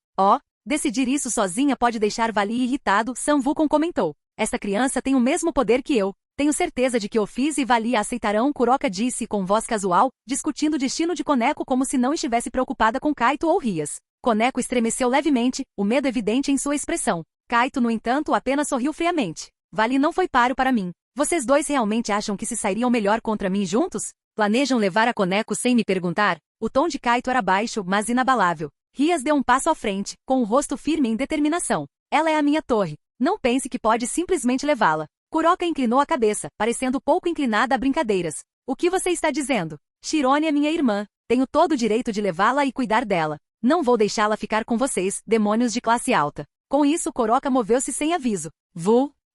Decidir isso sozinha pode deixar Vali irritado, Sun Wukong comentou. Esta criança tem o mesmo poder que eu. Tenho certeza de que o fiz e Vali a aceitarão, Kuroka disse com voz casual, discutindo o destino de Koneko como se não estivesse preocupada com Kaito ou Rias. Koneko estremeceu levemente, o medo evidente em sua expressão. Kaito, no entanto, apenas sorriu friamente. Vali não foi páreo para mim. Vocês dois realmente acham que se sairiam melhor contra mim juntos? Planejam levar a Koneko sem me perguntar? O tom de Kaito era baixo, mas inabalável. Rias deu um passo à frente, com o rosto firme em determinação. Ela é a minha torre. Não pense que pode simplesmente levá-la. Kuroka inclinou a cabeça, parecendo pouco inclinada a brincadeiras. O que você está dizendo? Shirone é minha irmã. Tenho todo o direito de levá-la e cuidar dela. Não vou deixá-la ficar com vocês, demônios de classe alta. Com isso, Kuroka moveu-se sem aviso.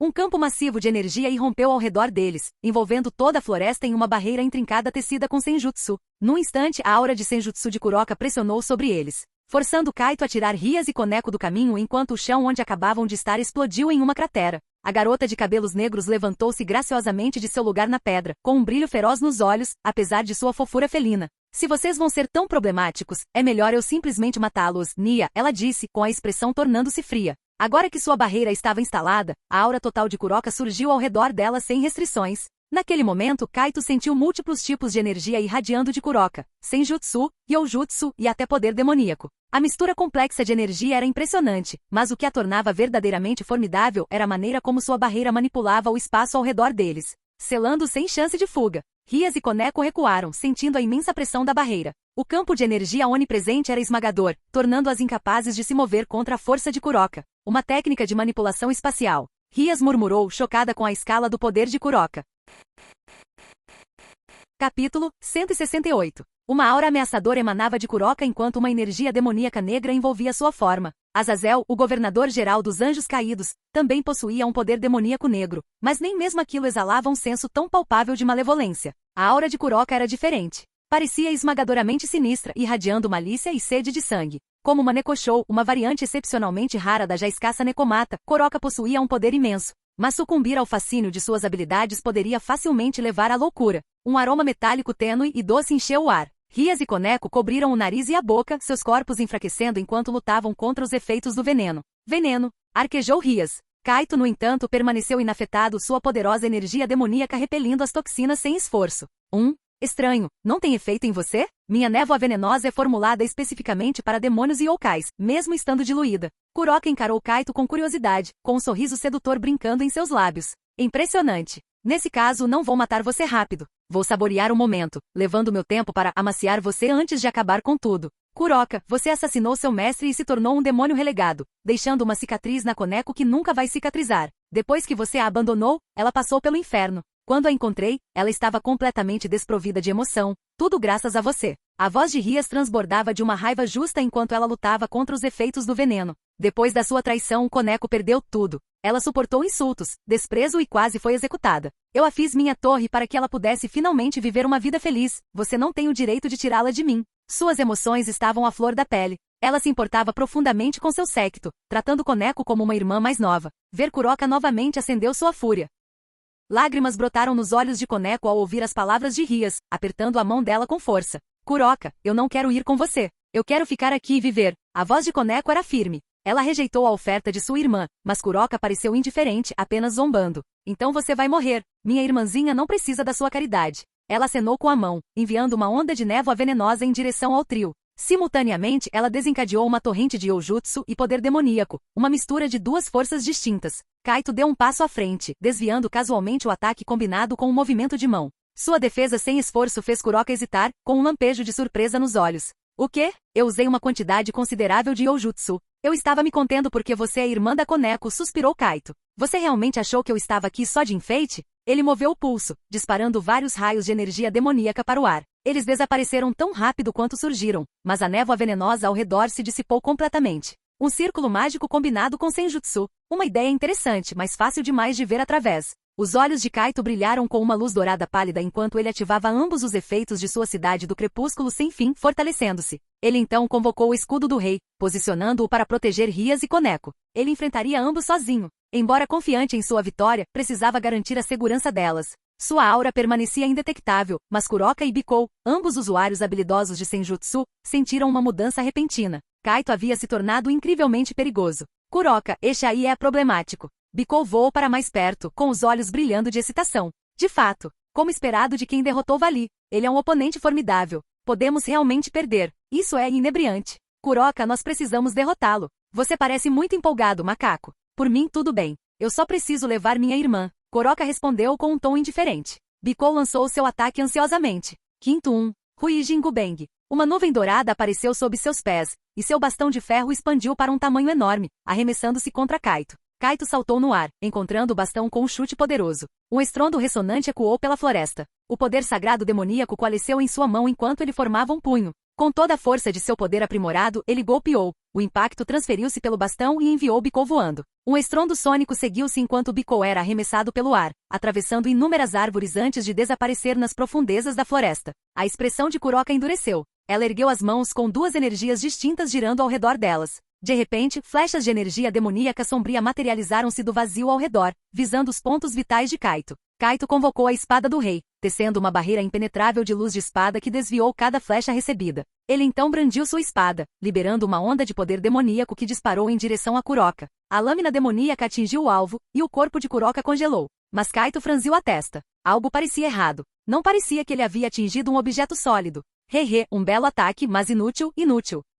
Um campo massivo de energia irrompeu ao redor deles, envolvendo toda a floresta em uma barreira intrincada tecida com senjutsu. Num instante, a aura de senjutsu de Kuroka pressionou sobre eles, forçando Kaito a tirar Rias e Koneko do caminho enquanto o chão onde acabavam de estar explodiu em uma cratera. A garota de cabelos negros levantou-se graciosamente de seu lugar na pedra, com um brilho feroz nos olhos, apesar de sua fofura felina. Se vocês vão ser tão problemáticos, é melhor eu simplesmente matá-los, Nia, ela disse, com a expressão tornando-se fria. Agora que sua barreira estava instalada, a aura total de Kuroka surgiu ao redor dela sem restrições. Naquele momento, Kaito sentiu múltiplos tipos de energia irradiando de Kuroka, senjutsu, youjutsu e até poder demoníaco. A mistura complexa de energia era impressionante, mas o que a tornava verdadeiramente formidável era a maneira como sua barreira manipulava o espaço ao redor deles, selando sem chance de fuga. Rias e Koneko recuaram, sentindo a imensa pressão da barreira. O campo de energia onipresente era esmagador, tornando-as incapazes de se mover contra a força de Kuroka. Uma técnica de manipulação espacial. Rias murmurou, chocada com a escala do poder de Kuroka. Capítulo 168. Uma aura ameaçadora emanava de Kuroka enquanto uma energia demoníaca negra envolvia sua forma. Azazel, o governador-geral dos Anjos Caídos, também possuía um poder demoníaco negro, mas nem mesmo aquilo exalava um senso tão palpável de malevolência. A aura de Kuroka era diferente. Parecia esmagadoramente sinistra, irradiando malícia e sede de sangue. Como uma Nekoshou, uma variante excepcionalmente rara da já escassa Nekomata, Kuroka possuía um poder imenso. Mas sucumbir ao fascínio de suas habilidades poderia facilmente levar à loucura. Um aroma metálico tênue e doce encheu o ar. Rias e Koneko cobriram o nariz e a boca, seus corpos enfraquecendo enquanto lutavam contra os efeitos do veneno. Veneno! Arquejou Rias. Kaito, no entanto, permaneceu inafetado, sua poderosa energia demoníaca repelindo as toxinas sem esforço. Estranho, não tem efeito em você? Minha névoa venenosa é formulada especificamente para demônios e yokais, mesmo estando diluída. Kuroka encarou Kaito com curiosidade, com um sorriso sedutor brincando em seus lábios. Impressionante. Nesse caso, não vou matar você rápido. Vou saborear o momento, levando meu tempo para amaciar você antes de acabar com tudo. Kuroka, você assassinou seu mestre e se tornou um demônio relegado, deixando uma cicatriz na Koneko que nunca vai cicatrizar. Depois que você a abandonou, ela passou pelo inferno. Quando a encontrei, ela estava completamente desprovida de emoção, tudo graças a você. A voz de Rias transbordava de uma raiva justa enquanto ela lutava contra os efeitos do veneno. Depois da sua traição, o Coneco perdeu tudo. Ela suportou insultos, desprezo e quase foi executada. Eu a fiz minha torre para que ela pudesse finalmente viver uma vida feliz. Você não tem o direito de tirá-la de mim. Suas emoções estavam à flor da pele. Ela se importava profundamente com seu séquito, tratando Coneco como uma irmã mais nova. Ver Kuroka novamente acendeu sua fúria. Lágrimas brotaram nos olhos de Coneco ao ouvir as palavras de Rias, apertando a mão dela com força. Kuroka, eu não quero ir com você. Eu quero ficar aqui e viver. A voz de Coneco era firme. Ela rejeitou a oferta de sua irmã, mas Kuroka pareceu indiferente, apenas zombando. Então você vai morrer. Minha irmãzinha não precisa da sua caridade. Ela acenou com a mão, enviando uma onda de névoa venenosa em direção ao trio. Simultaneamente, ela desencadeou uma torrente de Youjutsu e poder demoníaco, uma mistura de duas forças distintas. Kaito deu um passo à frente, desviando casualmente o ataque combinado com um movimento de mão. Sua defesa sem esforço fez Kuroka hesitar, com um lampejo de surpresa nos olhos. O quê? Eu usei uma quantidade considerável de Youjutsu. Eu estava me contendo porque você é irmã da Koneko, suspirou Kaito. Você realmente achou que eu estava aqui só de enfeite? Ele moveu o pulso, disparando vários raios de energia demoníaca para o ar. Eles desapareceram tão rápido quanto surgiram, mas a névoa venenosa ao redor se dissipou completamente. Um círculo mágico combinado com Senjutsu. Uma ideia interessante, mas fácil demais de ver através. Os olhos de Kaito brilharam com uma luz dourada pálida enquanto ele ativava ambos os efeitos de sua cidade do crepúsculo sem fim, fortalecendo-se. Ele então convocou o escudo do rei, posicionando-o para proteger Rias e Koneko. Ele enfrentaria ambos sozinho. Embora confiante em sua vitória, precisava garantir a segurança delas. Sua aura permanecia indetectável, mas Kuroka e Bikou, ambos usuários habilidosos de Senjutsu, sentiram uma mudança repentina. Kaito havia se tornado incrivelmente perigoso. Kuroka, este aí é problemático. Bikou voou para mais perto, com os olhos brilhando de excitação. De fato, como esperado de quem derrotou Vali, ele é um oponente formidável. Podemos realmente perder. Isso é inebriante. Kuroka, nós precisamos derrotá-lo. Você parece muito empolgado, macaco. Por mim, tudo bem. Eu só preciso levar minha irmã. Kuroka respondeu com um tom indiferente. Bikou lançou seu ataque ansiosamente. Quinto 1. Ruijin Gubeng. Uma nuvem dourada apareceu sob seus pés, e seu bastão de ferro expandiu para um tamanho enorme, arremessando-se contra Kaito. Kaito saltou no ar, encontrando o bastão com um chute poderoso. Um estrondo ressonante ecoou pela floresta. O poder sagrado demoníaco coalesceu em sua mão enquanto ele formava um punho. Com toda a força de seu poder aprimorado, ele golpeou. O impacto transferiu-se pelo bastão e enviou Bikou voando. Um estrondo sônico seguiu-se enquanto Bikou era arremessado pelo ar, atravessando inúmeras árvores antes de desaparecer nas profundezas da floresta. A expressão de Kuroka endureceu. Ela ergueu as mãos com duas energias distintas girando ao redor delas. De repente, flechas de energia demoníaca sombria materializaram-se do vazio ao redor, visando os pontos vitais de Kaito. Kaito convocou a espada do rei, tecendo uma barreira impenetrável de luz de espada que desviou cada flecha recebida. Ele então brandiu sua espada, liberando uma onda de poder demoníaco que disparou em direção a Kuroka. A lâmina demoníaca atingiu o alvo, e o corpo de Kuroka congelou. Mas Kaito franziu a testa. Algo parecia errado. Não parecia que ele havia atingido um objeto sólido. Um belo ataque, mas inútil.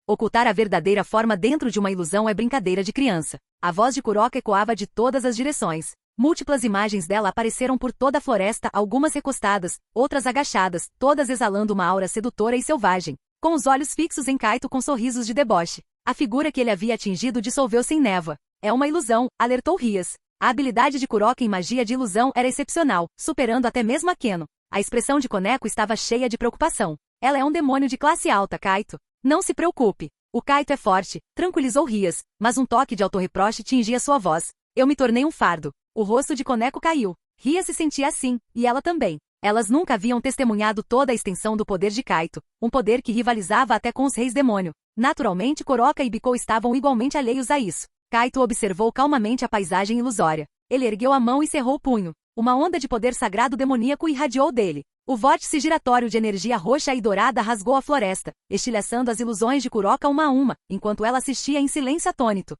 Ocultar a verdadeira forma dentro de uma ilusão é brincadeira de criança. A voz de Kuroka ecoava de todas as direções. Múltiplas imagens dela apareceram por toda a floresta, algumas recostadas, outras agachadas, todas exalando uma aura sedutora e selvagem. Com os olhos fixos em Kaito com sorrisos de deboche. A figura que ele havia atingido dissolveu-se em névoa. É uma ilusão, alertou Rias. A habilidade de Kuroka em magia de ilusão era excepcional, superando até mesmo a Keno. A expressão de Koneko estava cheia de preocupação. Ela é um demônio de classe alta, Kaito. Não se preocupe. O Kaito é forte, tranquilizou Rias, mas um toque de autorreproche tingia sua voz. Eu me tornei um fardo. O rosto de Koneko caiu. Rias se sentia assim, e ela também. Elas nunca haviam testemunhado toda a extensão do poder de Kaito, um poder que rivalizava até com os reis demônio. Naturalmente Kuroka e Bikou estavam igualmente alheios a isso. Kaito observou calmamente a paisagem ilusória. Ele ergueu a mão e cerrou o punho. Uma onda de poder sagrado demoníaco irradiou dele. O vórtice giratório de energia roxa e dourada rasgou a floresta, estilhaçando as ilusões de Kuroka uma a uma, enquanto ela assistia em silêncio atônito.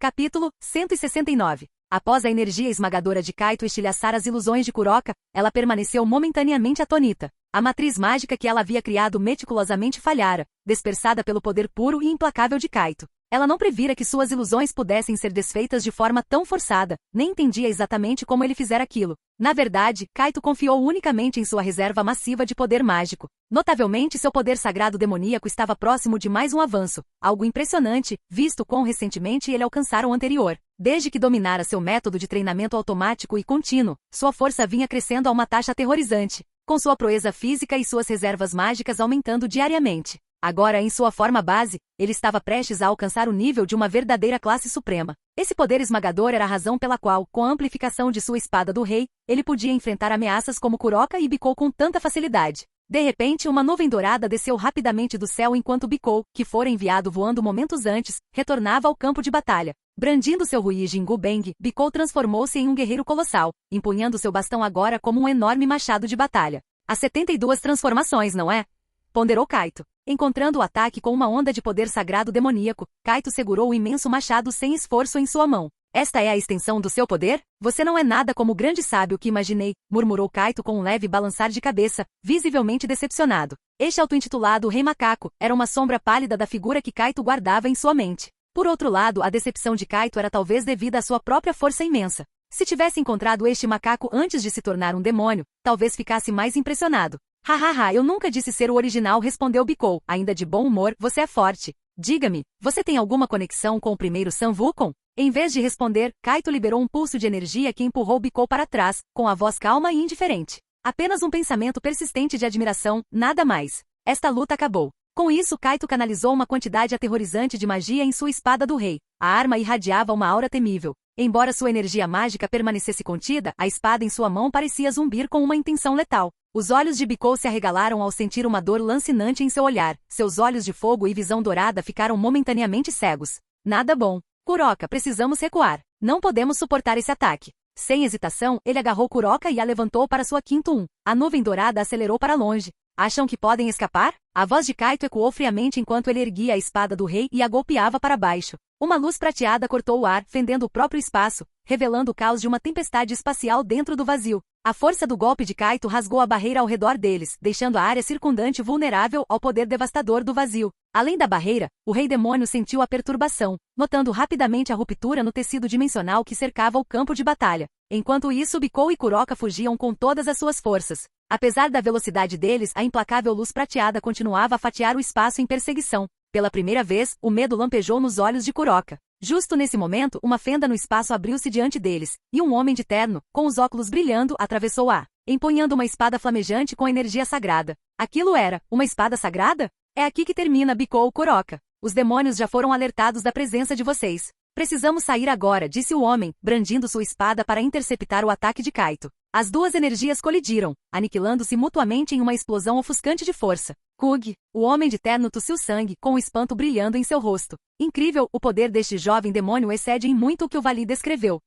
Capítulo 169. Após a energia esmagadora de Kaito estilhaçar as ilusões de Kuroka, ela permaneceu momentaneamente atônita. A matriz mágica que ela havia criado meticulosamente falhara, dispersada pelo poder puro e implacável de Kaito. Ela não previra que suas ilusões pudessem ser desfeitas de forma tão forçada, nem entendia exatamente como ele fizera aquilo. Na verdade, Kaito confiou unicamente em sua reserva massiva de poder mágico. Notavelmente, seu poder sagrado demoníaco estava próximo de mais um avanço, algo impressionante, visto quão recentemente ele alcançara o anterior. Desde que dominara seu método de treinamento automático e contínuo, sua força vinha crescendo a uma taxa aterrorizante. com sua proeza física e suas reservas mágicas aumentando diariamente. Agora, em sua forma base, ele estava prestes a alcançar o nível de uma verdadeira classe suprema. Esse poder esmagador era a razão pela qual, com a amplificação de sua espada do rei, ele podia enfrentar ameaças como Kuroka e Bicol com tanta facilidade. De repente, uma nuvem dourada desceu rapidamente do céu enquanto Bicol, que fora enviado voando momentos antes, retornava ao campo de batalha. Brandindo seu Rui Jingu Beng, Bicol transformou-se em um guerreiro colossal, empunhando seu bastão agora como um enorme machado de batalha. As 72 transformações, não é? Ponderou Kaito. Encontrando o ataque com uma onda de poder sagrado demoníaco, Kaito segurou o imenso machado sem esforço em sua mão. Esta é a extensão do seu poder? Você não é nada como o grande sábio que imaginei, murmurou Kaito com um leve balançar de cabeça, visivelmente decepcionado. Este auto-intitulado Rei Macaco era uma sombra pálida da figura que Kaito guardava em sua mente. Por outro lado, a decepção de Kaito era talvez devida à sua própria força imensa. Se tivesse encontrado este macaco antes de se tornar um demônio, talvez ficasse mais impressionado. Hahaha, eu nunca disse ser o original, respondeu Bicol, ainda de bom humor, você é forte. Diga-me, você tem alguma conexão com o primeiro Sun Wukong? Em vez de responder, Kaito liberou um pulso de energia que empurrou Bicol para trás, com a voz calma e indiferente. Apenas um pensamento persistente de admiração, nada mais. Esta luta acabou. Com isso, Kaito canalizou uma quantidade aterrorizante de magia em sua espada do rei. A arma irradiava uma aura temível. Embora sua energia mágica permanecesse contida, a espada em sua mão parecia zumbir com uma intenção letal. Os olhos de Bicol se arregalaram ao sentir uma dor lancinante em seu olhar. Seus olhos de fogo e visão dourada ficaram momentaneamente cegos. Nada bom. Kuroka, precisamos recuar. Não podemos suportar esse ataque. Sem hesitação, ele agarrou Kuroka e a levantou para sua quinto. A nuvem dourada acelerou para longe. Acham que podem escapar? A voz de Kaito ecoou friamente enquanto ele erguia a espada do rei e a golpeava para baixo. Uma luz prateada cortou o ar, fendendo o próprio espaço, revelando o caos de uma tempestade espacial dentro do vazio. A força do golpe de Kaito rasgou a barreira ao redor deles, deixando a área circundante vulnerável ao poder devastador do vazio. Além da barreira, o rei demônio sentiu a perturbação, notando rapidamente a ruptura no tecido dimensional que cercava o campo de batalha. Enquanto isso, Bicol e Kuroka fugiam com todas as suas forças. Apesar da velocidade deles, a implacável luz prateada continuava a fatiar o espaço em perseguição. Pela primeira vez, o medo lampejou nos olhos de Kuroka. Justo nesse momento, uma fenda no espaço abriu-se diante deles, e um homem de terno, com os óculos brilhando, atravessou a, empunhando uma espada flamejante com energia sagrada. Aquilo era uma espada sagrada? É aqui que termina, bicou Kuroka. Os demônios já foram alertados da presença de vocês. Precisamos sair agora, disse o homem, brandindo sua espada para interceptar o ataque de Kaito. As duas energias colidiram, aniquilando-se mutuamente em uma explosão ofuscante de força. Kug, o homem de terno tossiu sangue, com o espanto brilhando em seu rosto. Incrível, o poder deste jovem demônio excede em muito o que o Vali descreveu.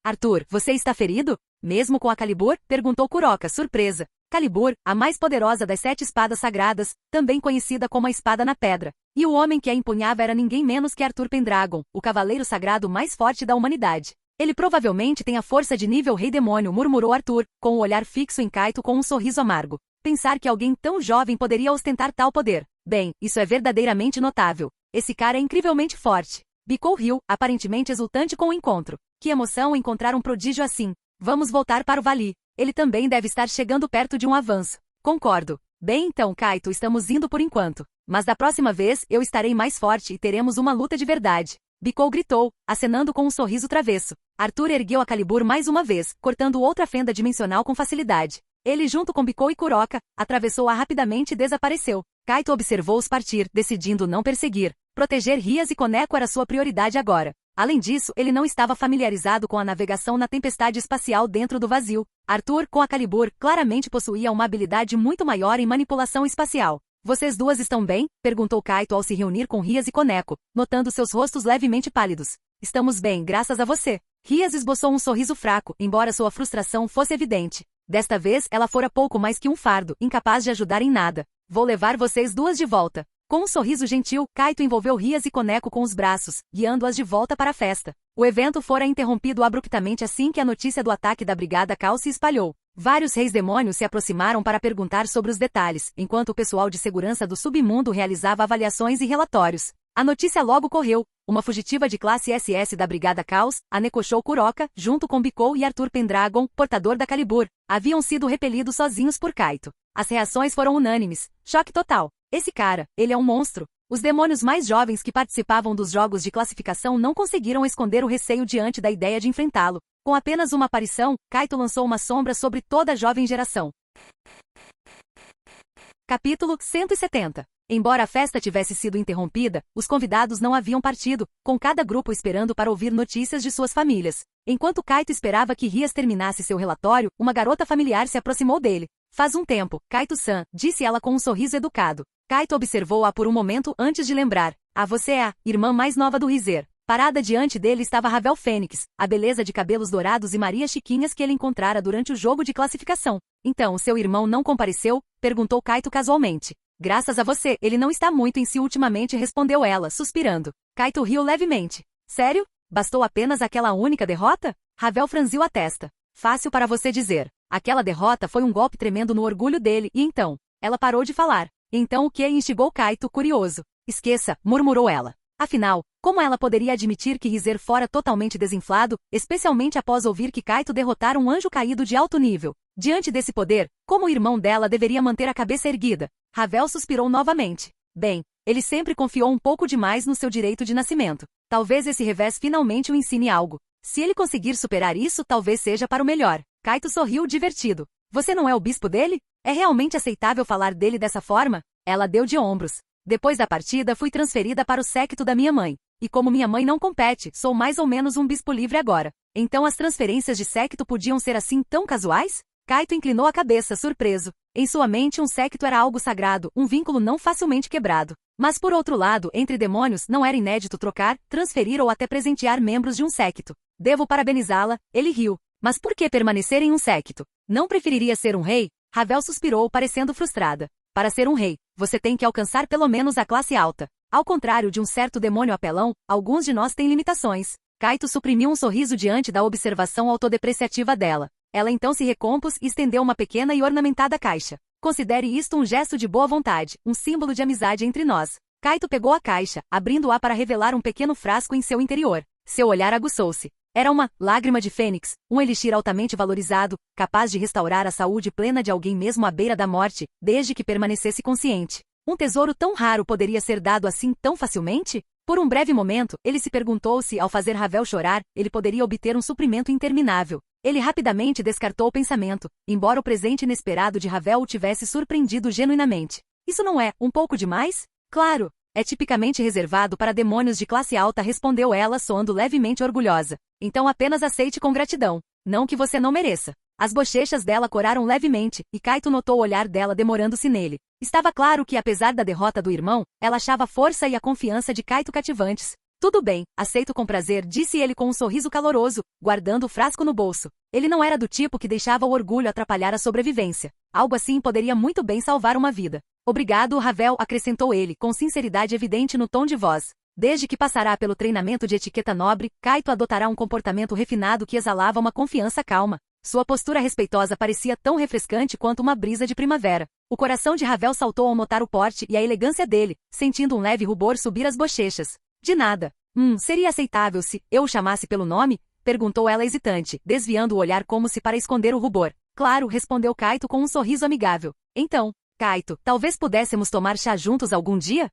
Arthur, você está ferido? Mesmo com a Calibur? Perguntou Kuroka, surpresa. Calibur, a mais poderosa das 7 espadas sagradas, também conhecida como a Espada na Pedra. E o homem que a empunhava era ninguém menos que Arthur Pendragon, o cavaleiro sagrado mais forte da humanidade. Ele provavelmente tem a força de nível rei demônio, murmurou Arthur, com o olhar fixo em Kaito com um sorriso amargo. Pensar que alguém tão jovem poderia ostentar tal poder. Bem, isso é verdadeiramente notável. Esse cara é incrivelmente forte. Bicou riu, aparentemente exultante com o encontro. Que emoção encontrar um prodígio assim. Vamos voltar para o Vali. Ele também deve estar chegando perto de um avanço. Concordo. Bem então, Kaito, estamos indo por enquanto. Mas da próxima vez, eu estarei mais forte e teremos uma luta de verdade. Bicol gritou, acenando com um sorriso travesso. Arthur ergueu a Calibur mais uma vez, cortando outra fenda dimensional com facilidade. Ele, junto com Bicol e Kuroka, atravessou-a rapidamente e desapareceu. Kaito observou-os partir, decidindo não perseguir. Proteger Rias e Koneko era sua prioridade agora. Além disso, ele não estava familiarizado com a navegação na tempestade espacial dentro do vazio. Arthur, com a Calibur, claramente possuía uma habilidade muito maior em manipulação espacial. Vocês duas estão bem? Perguntou Kaito ao se reunir com Rias e Koneko, notando seus rostos levemente pálidos. Estamos bem, graças a você. Rias esboçou um sorriso fraco, embora sua frustração fosse evidente. Desta vez, ela fora pouco mais que um fardo, incapaz de ajudar em nada. Vou levar vocês duas de volta. Com um sorriso gentil, Kaito envolveu Rias e Koneko com os braços, guiando-as de volta para a festa. O evento fora interrompido abruptamente assim que a notícia do ataque da Brigada Cal se espalhou. Vários reis demônios se aproximaram para perguntar sobre os detalhes, enquanto o pessoal de segurança do submundo realizava avaliações e relatórios. A notícia logo correu. Uma fugitiva de classe SS da Brigada Caos, a Nekoshou Kuroka, junto com Bicol e Arthur Pendragon, portador da Calibur, haviam sido repelidos sozinhos por Kaito. As reações foram unânimes. Choque total. Esse cara, ele é um monstro. Os demônios mais jovens que participavam dos jogos de classificação não conseguiram esconder o receio diante da ideia de enfrentá-lo. Com apenas uma aparição, Kaito lançou uma sombra sobre toda a jovem geração. Capítulo 170. Embora a festa tivesse sido interrompida, os convidados não haviam partido, com cada grupo esperando para ouvir notícias de suas famílias. Enquanto Kaito esperava que Rias terminasse seu relatório, uma garota familiar se aproximou dele. Faz um tempo, Kaito-san, disse ela com um sorriso educado. Kaito observou-a por um momento antes de lembrar. Ah, você é a irmã mais nova do Rizer. Parada diante dele estava Ravel Fênix, a beleza de cabelos dourados e Maria Chiquinhas que ele encontrara durante o jogo de classificação. Então, seu irmão não compareceu? Perguntou Kaito casualmente. Graças a você, ele não está muito em si ultimamente, respondeu ela, suspirando. Kaito riu levemente. Sério? Bastou apenas aquela única derrota? Ravel franziu a testa. Fácil para você dizer. Aquela derrota foi um golpe tremendo no orgulho dele, e então? Ela parou de falar. Então o que? Instigou Kaito, curioso. Esqueça, murmurou ela. Afinal, como ela poderia admitir que Rizer fora totalmente desinflado, especialmente após ouvir que Kaito derrotara um anjo caído de alto nível? Diante desse poder, como o irmão dela deveria manter a cabeça erguida? Ravel suspirou novamente. Bem, ele sempre confiou um pouco demais no seu direito de nascimento. Talvez esse revés finalmente o ensine algo. Se ele conseguir superar isso, talvez seja para o melhor. Kaito sorriu divertido. Você não é o bispo dele? É realmente aceitável falar dele dessa forma? Ela deu de ombros. Depois da partida fui transferida para o séquito da minha mãe. E como minha mãe não compete, sou mais ou menos um bispo livre agora. Então as transferências de séquito podiam ser assim tão casuais? Kaito inclinou a cabeça, surpreso. Em sua mente um séquito era algo sagrado, um vínculo não facilmente quebrado. Mas por outro lado, entre demônios não era inédito trocar, transferir ou até presentear membros de um séquito. Devo parabenizá-la, ele riu. Mas por que permanecer em um séquito? Não preferiria ser um rei? Ravel suspirou, parecendo frustrada. Para ser um rei, você tem que alcançar pelo menos a classe alta. Ao contrário de um certo demônio apelão, alguns de nós têm limitações. Kaito suprimiu um sorriso diante da observação autodepreciativa dela. Ela então se recompôs e estendeu uma pequena e ornamentada caixa. Considere isto um gesto de boa vontade, um símbolo de amizade entre nós. Kaito pegou a caixa, abrindo-a para revelar um pequeno frasco em seu interior. Seu olhar aguçou-se. Era uma lágrima de fênix, um elixir altamente valorizado, capaz de restaurar a saúde plena de alguém mesmo à beira da morte, desde que permanecesse consciente. Um tesouro tão raro poderia ser dado assim tão facilmente? Por um breve momento, ele se perguntou se, ao fazer Ravel chorar, ele poderia obter um suprimento interminável. Ele rapidamente descartou o pensamento, embora o presente inesperado de Ravel o tivesse surpreendido genuinamente. Isso não é um pouco demais? Claro! É tipicamente reservado para demônios de classe alta, respondeu ela, soando levemente orgulhosa. Então apenas aceite com gratidão. Não que você não mereça. As bochechas dela coraram levemente, e Kaito notou o olhar dela demorando-se nele. Estava claro que, apesar da derrota do irmão, ela achava a força e a confiança de Kaito cativantes. Tudo bem, aceito com prazer, disse ele com um sorriso caloroso, guardando o frasco no bolso. Ele não era do tipo que deixava o orgulho atrapalhar a sobrevivência. Algo assim poderia muito bem salvar uma vida. Obrigado, Ravel, acrescentou ele, com sinceridade evidente no tom de voz. Desde que passará pelo treinamento de etiqueta nobre, Kaito adotará um comportamento refinado que exalava uma confiança calma. Sua postura respeitosa parecia tão refrescante quanto uma brisa de primavera. O coração de Ravel saltou ao notar o porte e a elegância dele, sentindo um leve rubor subir as bochechas. De nada. Seria aceitável se eu o chamasse pelo nome? Perguntou ela hesitante, desviando o olhar como se para esconder o rubor. Claro, respondeu Kaito com um sorriso amigável. Então, Kaito, talvez pudéssemos tomar chá juntos algum dia?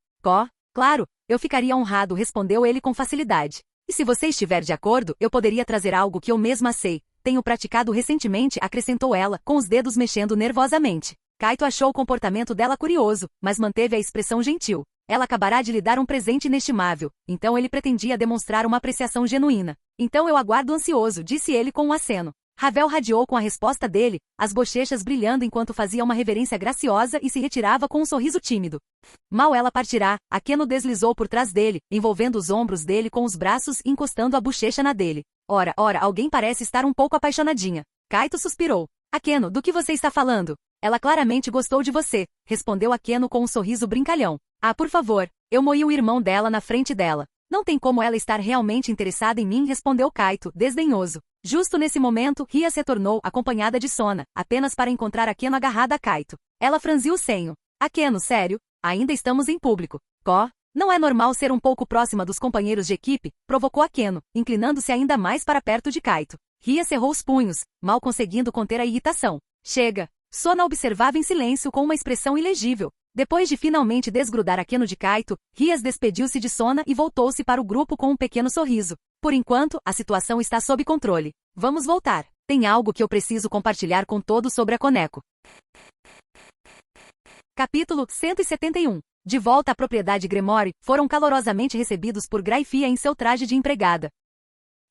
Claro, eu ficaria honrado, respondeu ele com facilidade. E se você estiver de acordo, eu poderia trazer algo que eu mesma sei. Tenho praticado recentemente, acrescentou ela, com os dedos mexendo nervosamente. Kaito achou o comportamento dela curioso, mas manteve a expressão gentil. Ela acabará de lhe dar um presente inestimável, então ele pretendia demonstrar uma apreciação genuína. Então eu aguardo ansioso, disse ele com um aceno. Ravel radiou com a resposta dele, as bochechas brilhando enquanto fazia uma reverência graciosa e se retirava com um sorriso tímido. Mal ela partirá, Akeno deslizou por trás dele, envolvendo os ombros dele com os braços e encostando a bochecha na dele. Ora, alguém parece estar um pouco apaixonadinha. Kaito suspirou. Akeno, do que você está falando? Ela claramente gostou de você, respondeu Akeno com um sorriso brincalhão. Ah, por favor, eu moí o irmão dela na frente dela. Não tem como ela estar realmente interessada em mim, respondeu Kaito, desdenhoso. Justo nesse momento, Ria se tornou, acompanhada de Sona, apenas para encontrar Akeno agarrada a Kaito. Ela franziu o senho. Akeno, sério? Ainda estamos em público. Não é normal ser um pouco próxima dos companheiros de equipe? Provocou Akeno, inclinando-se ainda mais para perto de Kaito. Ria cerrou os punhos, mal conseguindo conter a irritação. Chega! Sona observava em silêncio com uma expressão ilegível. Depois de finalmente desgrudar Akeno de Kaito, Rias despediu-se de Sona e voltou-se para o grupo com um pequeno sorriso. Por enquanto, a situação está sob controle. Vamos voltar. Tem algo que eu preciso compartilhar com todos sobre a Koneko. Capítulo 171. De volta à propriedade Greymoor, foram calorosamente recebidos por Gryffia em seu traje de empregada.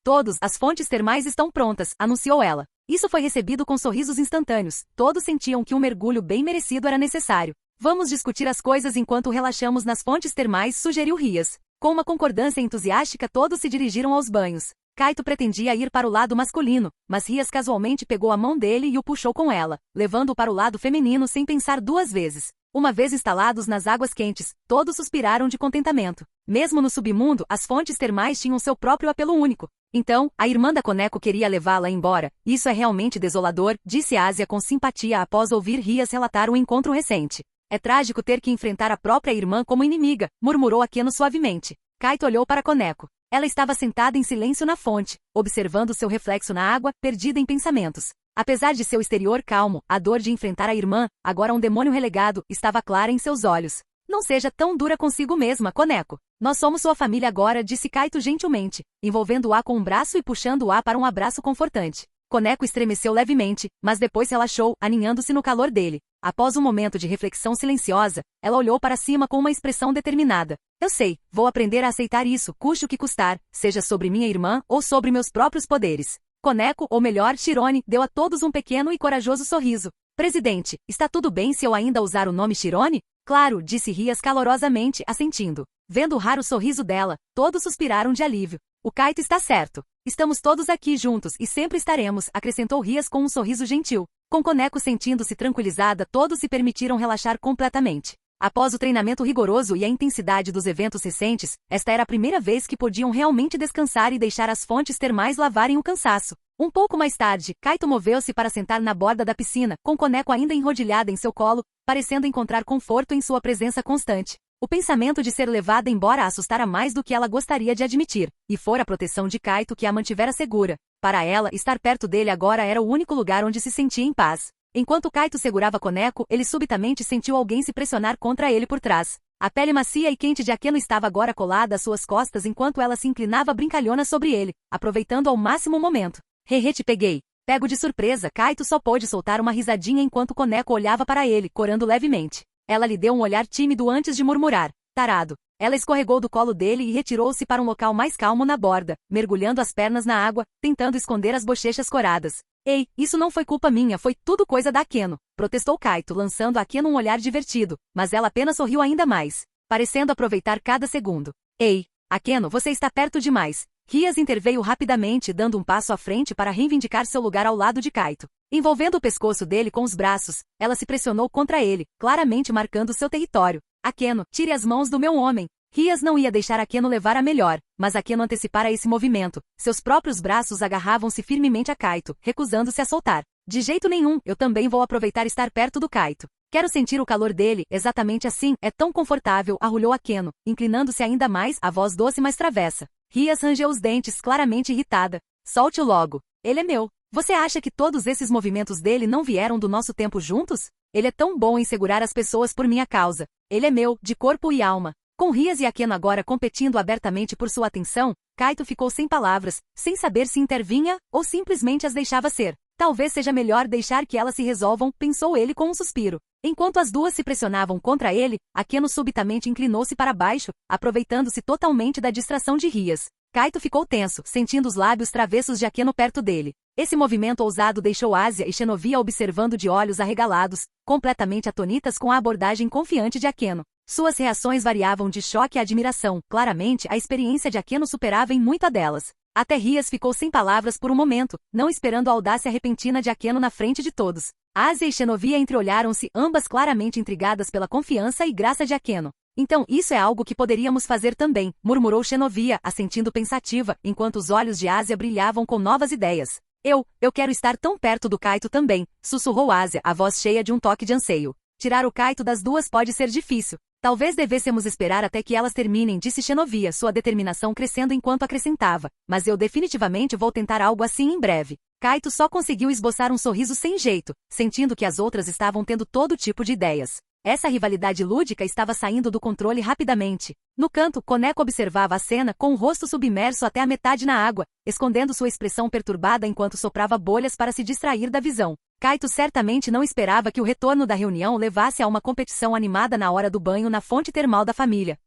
Todos, as fontes termais estão prontas, anunciou ela. Isso foi recebido com sorrisos instantâneos. Todos sentiam que um mergulho bem merecido era necessário. Vamos discutir as coisas enquanto relaxamos nas fontes termais, sugeriu Rias. Com uma concordância entusiástica, todos se dirigiram aos banhos. Kaito pretendia ir para o lado masculino, mas Rias casualmente pegou a mão dele e o puxou com ela, levando-o para o lado feminino sem pensar duas vezes. Uma vez instalados nas águas quentes, todos suspiraram de contentamento. Mesmo no submundo, as fontes termais tinham seu próprio apelo único. Então, a irmã da Koneko queria levá-la embora. Isso é realmente desolador, disse Asia com simpatia após ouvir Rias relatar um encontro recente. É trágico ter que enfrentar a própria irmã como inimiga, murmurou Akeno suavemente. Kaito olhou para Koneko. Ela estava sentada em silêncio na fonte, observando seu reflexo na água, perdida em pensamentos. Apesar de seu exterior calmo, a dor de enfrentar a irmã, agora um demônio relegado, estava clara em seus olhos. Não seja tão dura consigo mesma, Koneko. Nós somos sua família agora, disse Kaito gentilmente, envolvendo-a com um braço e puxando-a para um abraço confortante. Koneko estremeceu levemente, mas depois relaxou, aninhando-se no calor dele. Após um momento de reflexão silenciosa, ela olhou para cima com uma expressão determinada. Eu sei, vou aprender a aceitar isso, custe o que custar, seja sobre minha irmã ou sobre meus próprios poderes. Koneko, ou melhor, Shirone, deu a todos um pequeno e corajoso sorriso. Presidente, está tudo bem se eu ainda usar o nome Shirone? Claro, disse Rias calorosamente, assentindo. Vendo o raro sorriso dela, todos suspiraram de alívio. O Kaito está certo. Estamos todos aqui juntos e sempre estaremos, acrescentou Rias com um sorriso gentil. Com Koneko sentindo-se tranquilizada, todos se permitiram relaxar completamente. Após o treinamento rigoroso e a intensidade dos eventos recentes, esta era a primeira vez que podiam realmente descansar e deixar as fontes termais lavarem o cansaço. Um pouco mais tarde, Kaito moveu-se para sentar na borda da piscina, com Koneko ainda enrodilhada em seu colo, parecendo encontrar conforto em sua presença constante. O pensamento de ser levada embora a assustara mais do que ela gostaria de admitir, e fora a proteção de Kaito que a mantivera segura. Para ela, estar perto dele agora era o único lugar onde se sentia em paz. Enquanto Kaito segurava Koneko, ele subitamente sentiu alguém se pressionar contra ele por trás. A pele macia e quente de Akeno estava agora colada às suas costas enquanto ela se inclinava brincalhona sobre ele, aproveitando ao máximo o momento. Hehe, te peguei. Pego de surpresa, Kaito só pôde soltar uma risadinha enquanto Koneko olhava para ele, corando levemente. Ela lhe deu um olhar tímido antes de murmurar. Tarado. Ela escorregou do colo dele e retirou-se para um local mais calmo na borda, mergulhando as pernas na água, tentando esconder as bochechas coradas. Ei, isso não foi culpa minha, foi tudo coisa da Akeno, protestou Kaito, lançando a Akeno um olhar divertido, mas ela apenas sorriu ainda mais, parecendo aproveitar cada segundo. Ei, Akeno, você está perto demais. Rias interveio rapidamente, dando um passo à frente para reivindicar seu lugar ao lado de Kaito. Envolvendo o pescoço dele com os braços, ela se pressionou contra ele, claramente marcando seu território. Akeno, tire as mãos do meu homem. Rias não ia deixar Akeno levar a melhor, mas Akeno antecipara esse movimento. Seus próprios braços agarravam-se firmemente a Kaito, recusando-se a soltar. De jeito nenhum, eu também vou aproveitar estar perto do Kaito. Quero sentir o calor dele, exatamente assim, é tão confortável, arrulhou Akeno, inclinando-se ainda mais, a voz doce mas travessa. Rias rangeu os dentes, claramente irritada. Solte-o logo. Ele é meu. Você acha que todos esses movimentos dele não vieram do nosso tempo juntos? Ele é tão bom em segurar as pessoas por minha causa. Ele é meu, de corpo e alma. Com Rias e Akeno agora competindo abertamente por sua atenção, Kaito ficou sem palavras, sem saber se intervinha ou simplesmente as deixava ser. Talvez seja melhor deixar que elas se resolvam, pensou ele com um suspiro. Enquanto as duas se pressionavam contra ele, Akeno subitamente inclinou-se para baixo, aproveitando-se totalmente da distração de Rias. Kaito ficou tenso, sentindo os lábios travessos de Akeno perto dele. Esse movimento ousado deixou Asia e Shenovia observando de olhos arregalados, completamente atonitas com a abordagem confiante de Akeno. Suas reações variavam de choque a admiração, claramente a experiência de Akeno superava em muito a delas. Até Rias ficou sem palavras por um momento, não esperando a audácia repentina de Akeno na frente de todos. Asia e Shenovia entreolharam-se, ambas claramente intrigadas pela confiança e graça de Akeno. Então isso é algo que poderíamos fazer também, murmurou Shenovia, assentindo pensativa, enquanto os olhos de Asia brilhavam com novas ideias. Eu quero estar tão perto do Kaito também, sussurrou Asia, a voz cheia de um toque de anseio. Tirar o Kaito das duas pode ser difícil. Talvez devêssemos esperar até que elas terminem, disse Shenovia, sua determinação crescendo enquanto acrescentava. Mas eu definitivamente vou tentar algo assim em breve. Kaito só conseguiu esboçar um sorriso sem jeito, sentindo que as outras estavam tendo todo tipo de ideias. Essa rivalidade lúdica estava saindo do controle rapidamente. No canto, Koneko observava a cena com o rosto submerso até a metade na água, escondendo sua expressão perturbada enquanto soprava bolhas para se distrair da visão. Kaito certamente não esperava que o retorno da reunião levasse a uma competição animada na hora do banho na fonte termal da família.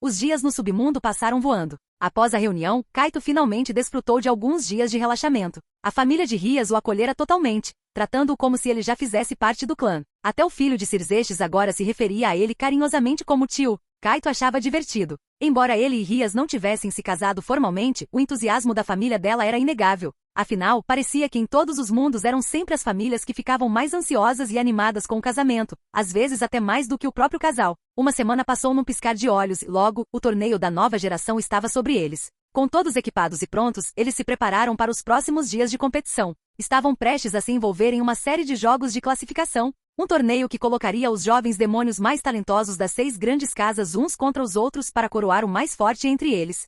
Os dias no submundo passaram voando. Após a reunião, Kaito finalmente desfrutou de alguns dias de relaxamento. A família de Rias o acolhera totalmente, tratando-o como se ele já fizesse parte do clã. Até o filho de Cirzestes agora se referia a ele carinhosamente como tio. Kaito achava divertido. Embora ele e Rias não tivessem se casado formalmente, o entusiasmo da família dela era inegável. Afinal, parecia que em todos os mundos eram sempre as famílias que ficavam mais ansiosas e animadas com o casamento, às vezes até mais do que o próprio casal. Uma semana passou num piscar de olhos e logo, o torneio da nova geração estava sobre eles. Com todos equipados e prontos, eles se prepararam para os próximos dias de competição. Estavam prestes a se envolver em uma série de jogos de classificação, um torneio que colocaria os jovens demônios mais talentosos das 6 grandes casas uns contra os outros para coroar o mais forte entre eles.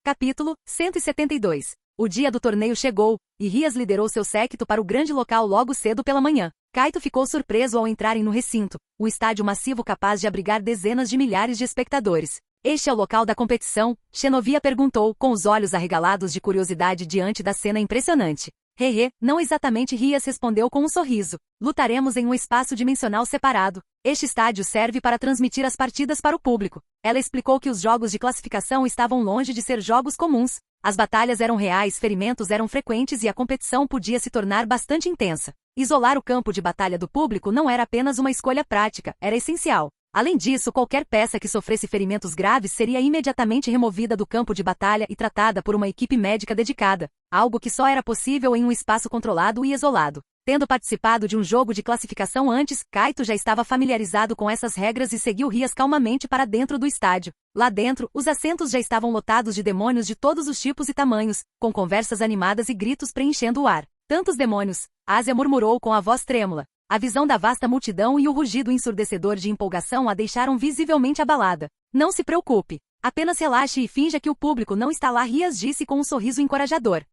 Capítulo 172. O dia do torneio chegou, e Rias liderou seu séquito para o grande local logo cedo pela manhã. Kaito ficou surpreso ao entrarem no recinto, um estádio massivo capaz de abrigar dezenas de milhares de espectadores. Este é o local da competição? Xenovia perguntou, com os olhos arregalados de curiosidade diante da cena impressionante. Hehe, não exatamente, Rias respondeu com um sorriso. Lutaremos em um espaço dimensional separado. Este estádio serve para transmitir as partidas para o público. Ela explicou que os jogos de classificação estavam longe de ser jogos comuns. As batalhas eram reais, ferimentos eram frequentes e a competição podia se tornar bastante intensa. Isolar o campo de batalha do público não era apenas uma escolha prática, era essencial. Além disso, qualquer peça que sofresse ferimentos graves seria imediatamente removida do campo de batalha e tratada por uma equipe médica dedicada, algo que só era possível em um espaço controlado e isolado. Tendo participado de um jogo de classificação antes, Kaito já estava familiarizado com essas regras e seguiu Rias calmamente para dentro do estádio. Lá dentro, os assentos já estavam lotados de demônios de todos os tipos e tamanhos, com conversas animadas e gritos preenchendo o ar. Tantos demônios! Ásia murmurou com a voz trêmula. A visão da vasta multidão e o rugido ensurdecedor de empolgação a deixaram visivelmente abalada. Não se preocupe. Apenas relaxe e finja que o público não está lá, Rias disse com um sorriso encorajador.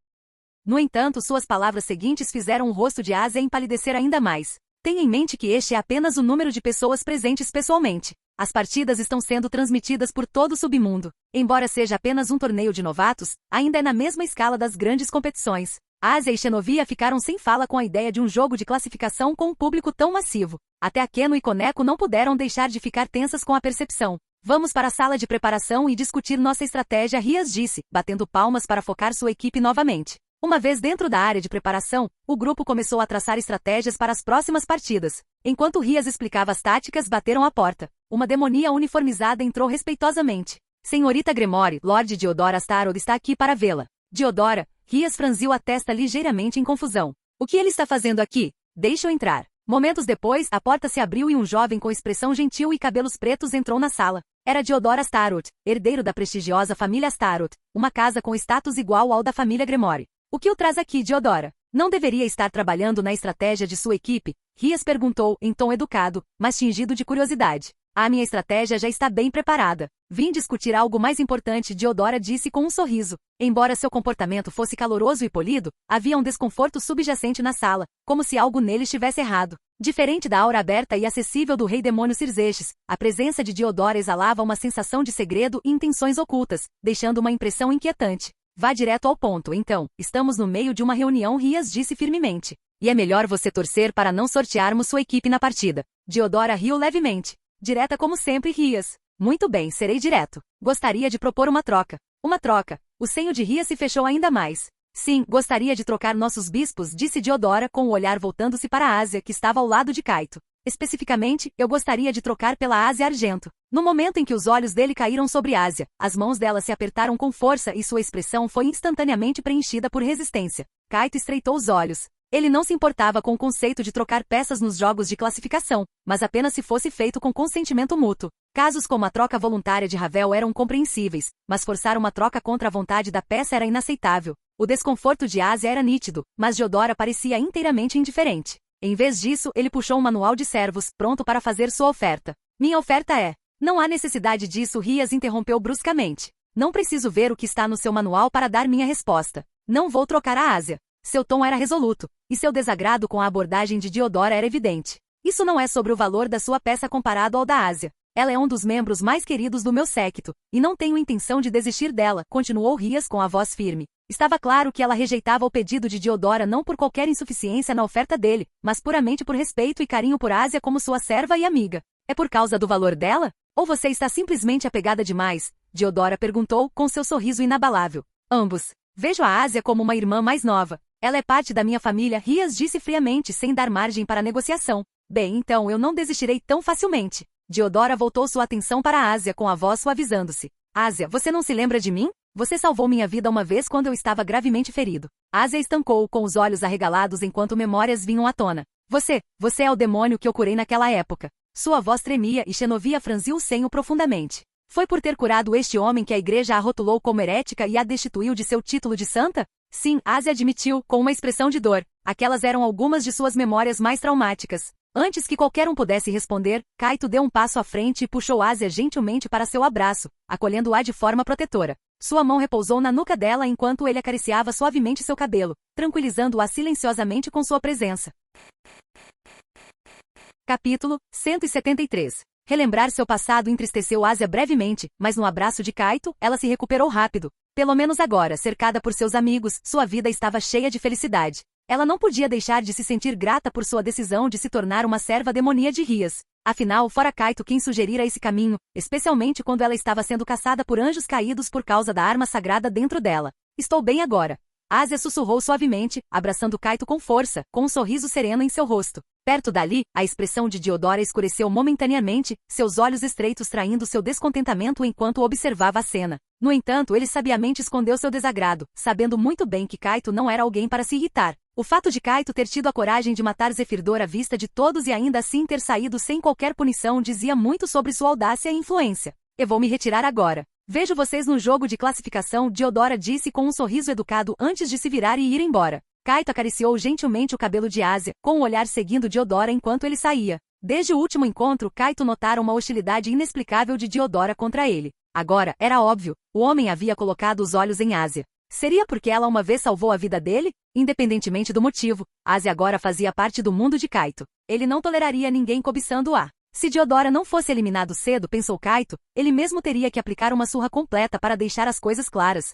No entanto, suas palavras seguintes fizeram o rosto de Ásia empalidecer ainda mais. Tenha em mente que este é apenas o número de pessoas presentes pessoalmente. As partidas estão sendo transmitidas por todo o submundo. Embora seja apenas um torneio de novatos, ainda é na mesma escala das grandes competições. Ásia e Xenovia ficaram sem fala com a ideia de um jogo de classificação com um público tão massivo. Até Akeno e Koneko não puderam deixar de ficar tensas com a percepção. Vamos para a sala de preparação e discutir nossa estratégia, Rias disse, batendo palmas para focar sua equipe novamente. Uma vez dentro da área de preparação, o grupo começou a traçar estratégias para as próximas partidas. Enquanto Rias explicava as táticas, bateram à porta. Uma demonia uniformizada entrou respeitosamente. Senhorita Gremori, Lorde Diodora Starod está aqui para vê-la. Diodora, Rias franziu a testa ligeiramente em confusão. O que ele está fazendo aqui? Deixe-o entrar. Momentos depois, a porta se abriu e um jovem com expressão gentil e cabelos pretos entrou na sala. Era Diodora Starot, herdeiro da prestigiosa família Starot, uma casa com status igual ao da família Gremori. O que o traz aqui, Diodora? Não deveria estar trabalhando na estratégia de sua equipe? Rias perguntou, em tom educado, mas tingido de curiosidade. A minha estratégia já está bem preparada. Vim discutir algo mais importante, Diodora disse com um sorriso. Embora seu comportamento fosse caloroso e polido, havia um desconforto subjacente na sala, como se algo nele estivesse errado. Diferente da aura aberta e acessível do rei demônio Cirzestes, a presença de Diodora exalava uma sensação de segredo e intenções ocultas, deixando uma impressão inquietante. Vá direto ao ponto, então. Estamos no meio de uma reunião, Rias disse firmemente. E é melhor você torcer para não sortearmos sua equipe na partida. Diodora riu levemente. Direta como sempre, Rias. Muito bem, serei direto. Gostaria de propor uma troca. Uma troca. O senho de Rias se fechou ainda mais. Sim, gostaria de trocar nossos bispos, disse Diodora com o olhar voltando-se para a Ásia, que estava ao lado de Kaito. Especificamente, eu gostaria de trocar pela Ásia Argento. No momento em que os olhos dele caíram sobre Ásia, as mãos dela se apertaram com força e sua expressão foi instantaneamente preenchida por resistência. Kaito estreitou os olhos. Ele não se importava com o conceito de trocar peças nos jogos de classificação, mas apenas se fosse feito com consentimento mútuo. Casos como a troca voluntária de Ravel eram compreensíveis, mas forçar uma troca contra a vontade da peça era inaceitável. O desconforto de Ásia era nítido, mas Diodora parecia inteiramente indiferente. Em vez disso, ele puxou um manual de servos, pronto para fazer sua oferta. Minha oferta é... Não há necessidade disso, Rias interrompeu bruscamente. Não preciso ver o que está no seu manual para dar minha resposta. Não vou trocar a Ásia. Seu tom era resoluto, e seu desagrado com a abordagem de Diodora era evidente. Isso não é sobre o valor da sua peça comparado ao da Ásia. Ela é um dos membros mais queridos do meu séquito, e não tenho intenção de desistir dela, continuou Rias com a voz firme. Estava claro que ela rejeitava o pedido de Diodora não por qualquer insuficiência na oferta dele, mas puramente por respeito e carinho por Ásia como sua serva e amiga. É por causa do valor dela? Ou você está simplesmente apegada demais? Diodora perguntou com seu sorriso inabalável. Ambos. Vejo a Ásia como uma irmã mais nova. Ela é parte da minha família, Rias disse friamente sem dar margem para negociação. Bem, então eu não desistirei tão facilmente. Diodora voltou sua atenção para a Ásia com a voz suavizando-se. Ásia, você não se lembra de mim? Você salvou minha vida uma vez quando eu estava gravemente ferido. Ásia estancou com os olhos arregalados enquanto memórias vinham à tona. Você é o demônio que eu curei naquela época. Sua voz tremia e Xenovia franziu o senho profundamente. Foi por ter curado este homem que a igreja a rotulou como herética e a destituiu de seu título de santa? Sim, Ásia admitiu, com uma expressão de dor. Aquelas eram algumas de suas memórias mais traumáticas. Antes que qualquer um pudesse responder, Kaito deu um passo à frente e puxou Ásia gentilmente para seu abraço, acolhendo-a de forma protetora. Sua mão repousou na nuca dela enquanto ele acariciava suavemente seu cabelo, tranquilizando-a silenciosamente com sua presença. Capítulo 173. Relembrar seu passado entristeceu Ásia brevemente, mas no abraço de Kaito, ela se recuperou rápido. Pelo menos agora, cercada por seus amigos, sua vida estava cheia de felicidade. Ela não podia deixar de se sentir grata por sua decisão de se tornar uma serva demonia de Rias. Afinal, fora Kaito quem sugerira esse caminho, especialmente quando ela estava sendo caçada por anjos caídos por causa da arma sagrada dentro dela. Estou bem agora. Ásia sussurrou suavemente, abraçando Kaito com força, com um sorriso sereno em seu rosto. Perto dali, a expressão de Diodora escureceu momentaneamente, seus olhos estreitos traindo seu descontentamento enquanto observava a cena. No entanto, ele sabiamente escondeu seu desagrado, sabendo muito bem que Kaito não era alguém para se irritar. O fato de Kaito ter tido a coragem de matar Zefirdor à vista de todos e ainda assim ter saído sem qualquer punição dizia muito sobre sua audácia e influência. Eu vou me retirar agora. Vejo vocês no jogo de classificação, Diodora disse com um sorriso educado antes de se virar e ir embora. Kaito acariciou gentilmente o cabelo de Ásia, com o olhar seguindo Diodora enquanto ele saía. Desde o último encontro, Kaito notara uma hostilidade inexplicável de Diodora contra ele. Agora, era óbvio, o homem havia colocado os olhos em Ásia. Seria porque ela uma vez salvou a vida dele? Independentemente do motivo, Ásia agora fazia parte do mundo de Kaito. Ele não toleraria ninguém cobiçando-a. Se Diodora não fosse eliminado cedo, pensou Kaito, ele mesmo teria que aplicar uma surra completa para deixar as coisas claras.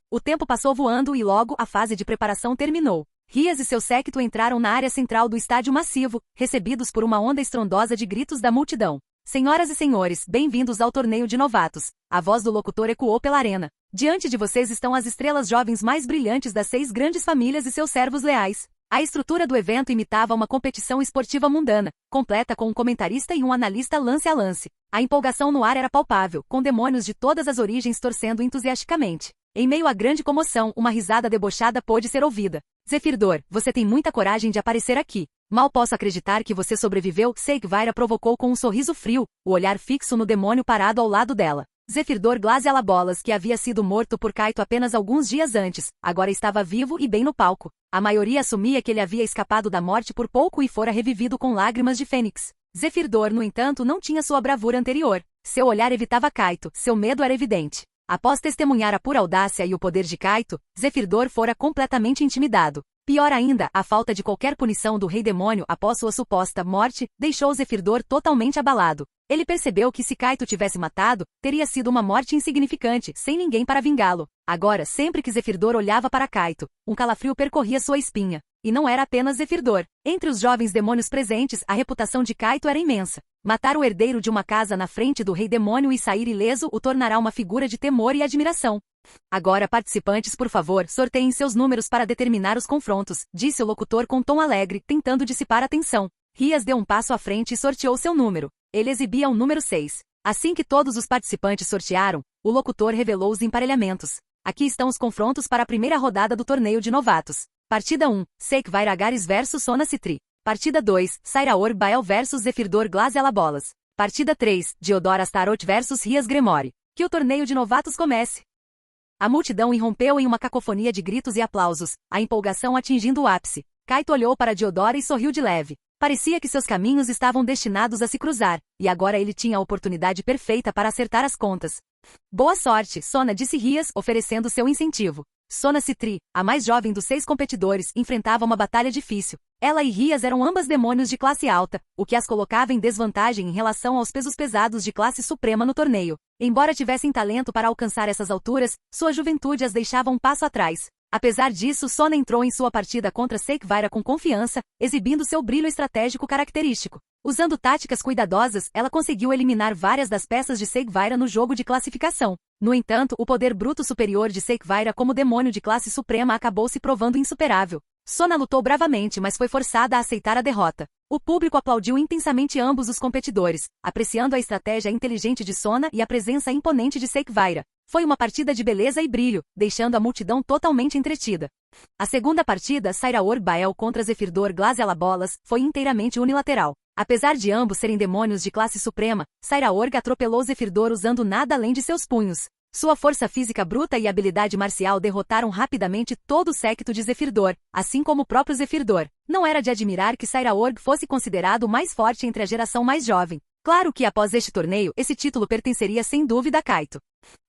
O tempo passou voando e logo a fase de preparação terminou. Rias e seu séquito entraram na área central do estádio massivo, recebidos por uma onda estrondosa de gritos da multidão. Senhoras e senhores, bem-vindos ao torneio de novatos. A voz do locutor ecoou pela arena. Diante de vocês estão as estrelas jovens mais brilhantes das 6 grandes famílias e seus servos leais. A estrutura do evento imitava uma competição esportiva mundana, completa com um comentarista e um analista lance a lance. A empolgação no ar era palpável, com demônios de todas as origens torcendo entusiasticamente. Em meio à grande comoção, uma risada debochada pôde ser ouvida. Zefirdor, você tem muita coragem de aparecer aqui. Mal posso acreditar que você sobreviveu, Seikvaira provocou com um sorriso frio, o olhar fixo no demônio parado ao lado dela. Zefirdor Glazialabolas, que havia sido morto por Kaito apenas alguns dias antes, agora estava vivo e bem no palco. A maioria assumia que ele havia escapado da morte por pouco e fora revivido com lágrimas de fênix. Zefirdor, no entanto, não tinha sua bravura anterior. Seu olhar evitava Kaito, seu medo era evidente. Após testemunhar a pura audácia e o poder de Kaito, Zefirdor fora completamente intimidado. Pior ainda, a falta de qualquer punição do Rei Demônio após sua suposta morte, deixou Zefirdor totalmente abalado. Ele percebeu que se Kaito tivesse matado, teria sido uma morte insignificante, sem ninguém para vingá-lo. Agora, sempre que Zefirdor olhava para Kaito, um calafrio percorria sua espinha. E não era apenas Zefirdor. Entre os jovens demônios presentes, a reputação de Kaito era imensa. Matar o herdeiro de uma casa na frente do Rei Demônio e sair ileso o tornará uma figura de temor e admiração. Agora, participantes, por favor, sorteiem seus números para determinar os confrontos, disse o locutor com tom alegre, tentando dissipar a tensão. Rias deu um passo à frente e sorteou seu número. Ele exibia o número 6. Assim que todos os participantes sortearam, o locutor revelou os emparelhamentos. Aqui estão os confrontos para a primeira rodada do torneio de novatos. Partida 1, Seikvaira Agares vs Sona Citri. Partida 2, Sairaor Bael vs Zefirdor Glazialabolas. Partida 3, Diodora Astaroth vs Rias Gremori. Que o torneio de novatos comece. A multidão irrompeu em uma cacofonia de gritos e aplausos, a empolgação atingindo o ápice. Kaito olhou para Diodora e sorriu de leve. Parecia que seus caminhos estavam destinados a se cruzar, e agora ele tinha a oportunidade perfeita para acertar as contas. Boa sorte, Sona, disse Rias, oferecendo seu incentivo. Sona Citri, a mais jovem dos 6 competidores, enfrentava uma batalha difícil. Ela e Rias eram ambas demônios de classe alta, o que as colocava em desvantagem em relação aos pesos pesados de classe suprema no torneio. Embora tivessem talento para alcançar essas alturas, sua juventude as deixava um passo atrás. Apesar disso, Sona entrou em sua partida contra Seikvaira com confiança, exibindo seu brilho estratégico característico. Usando táticas cuidadosas, ela conseguiu eliminar várias das peças de Seikvaira no jogo de classificação. No entanto, o poder bruto superior de Seikvaira como demônio de classe suprema acabou se provando insuperável. Sona lutou bravamente, mas foi forçada a aceitar a derrota. O público aplaudiu intensamente ambos os competidores, apreciando a estratégia inteligente de Sona e a presença imponente de Seikvaira. Foi uma partida de beleza e brilho, deixando a multidão totalmente entretida. A segunda partida, Sairaorg Bael contra Zephyrdor Glazialabolas, foi inteiramente unilateral. Apesar de ambos serem demônios de classe suprema, Sairaorg atropelou Zephyrdor usando nada além de seus punhos. Sua força física bruta e habilidade marcial derrotaram rapidamente todo o séquito de Zephyrdor, assim como o próprio Zephyrdor. Não era de admirar que Sairaorg fosse considerado o mais forte entre a geração mais jovem. Claro que após este torneio, esse título pertenceria sem dúvida a Kaito.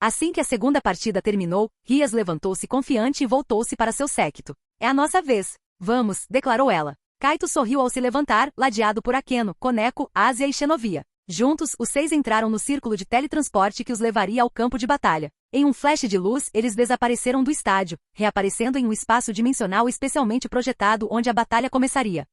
Assim que a segunda partida terminou, Rias levantou-se confiante e voltou-se para seu séquito. É a nossa vez. Vamos, declarou ela. Kaito sorriu ao se levantar, ladeado por Akeno, Koneko, Ásia e Xenovia. Juntos, os 6 entraram no círculo de teletransporte que os levaria ao campo de batalha. Em um flash de luz, eles desapareceram do estádio, reaparecendo em um espaço dimensional especialmente projetado onde a batalha começaria.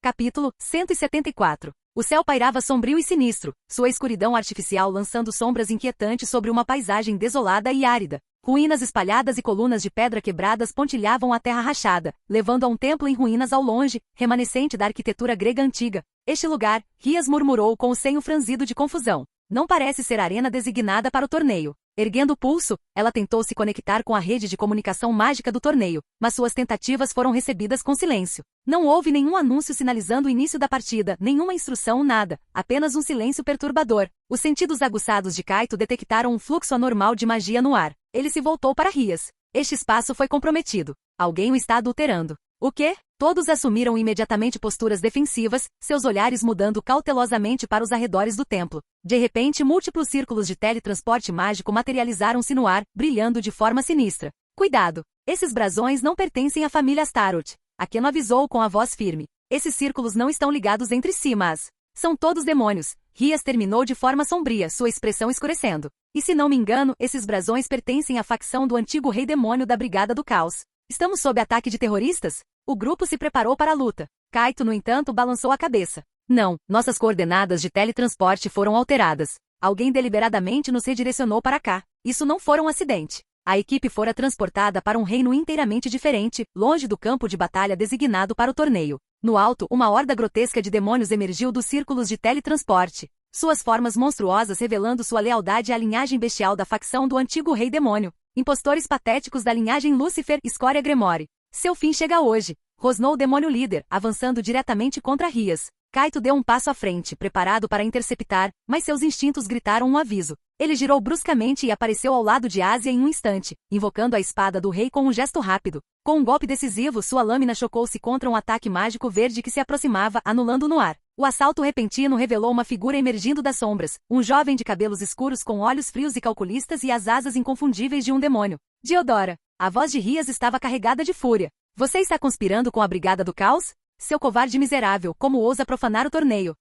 Capítulo 174. O céu pairava sombrio e sinistro, sua escuridão artificial lançando sombras inquietantes sobre uma paisagem desolada e árida. Ruínas espalhadas e colunas de pedra quebradas pontilhavam a terra rachada, levando a um templo em ruínas ao longe, remanescente da arquitetura grega antiga. Este lugar, Rias murmurou com o senho franzido de confusão. Não parece ser a arena designada para o torneio. Erguendo o pulso, ela tentou se conectar com a rede de comunicação mágica do torneio, mas suas tentativas foram recebidas com silêncio. Não houve nenhum anúncio sinalizando o início da partida, nenhuma instrução, nada, apenas um silêncio perturbador. Os sentidos aguçados de Kaito detectaram um fluxo anormal de magia no ar. Ele se voltou para Rias. Este espaço foi comprometido. Alguém o está adulterando. O quê? Todos assumiram imediatamente posturas defensivas, seus olhares mudando cautelosamente para os arredores do templo. De repente, múltiplos círculos de teletransporte mágico materializaram-se no ar, brilhando de forma sinistra. Cuidado! Esses brasões não pertencem à família Astaroth. Akeno avisou com a voz firme. Esses círculos não estão ligados entre si, mas são todos demônios. Rias terminou de forma sombria, sua expressão escurecendo. E se não me engano, esses brasões pertencem à facção do antigo rei demônio da Brigada do Caos. Estamos sob ataque de terroristas? O grupo se preparou para a luta. Kaito, no entanto, balançou a cabeça. Não, nossas coordenadas de teletransporte foram alteradas. Alguém deliberadamente nos redirecionou para cá. Isso não foi um acidente. A equipe fora transportada para um reino inteiramente diferente, longe do campo de batalha designado para o torneio. No alto, uma horda grotesca de demônios emergiu dos círculos de teletransporte. Suas formas monstruosas revelando sua lealdade à linhagem bestial da facção do antigo rei demônio. Impostores patéticos da linhagem Lúcifer, Escória Gremore. Seu fim chega hoje, rosnou o demônio líder, avançando diretamente contra Rias. Kaito deu um passo à frente, preparado para interceptar, mas seus instintos gritaram um aviso. Ele girou bruscamente e apareceu ao lado de Ásia em um instante, invocando a espada do rei com um gesto rápido. Com um golpe decisivo, sua lâmina chocou-se contra um ataque mágico verde que se aproximava, anulando no ar. O assalto repentino revelou uma figura emergindo das sombras, um jovem de cabelos escuros com olhos frios e calculistas e as asas inconfundíveis de um demônio. Diodora. A voz de Rias estava carregada de fúria. Você está conspirando com a Brigada do Caos? Seu covarde miserável, como ousa profanar o torneio?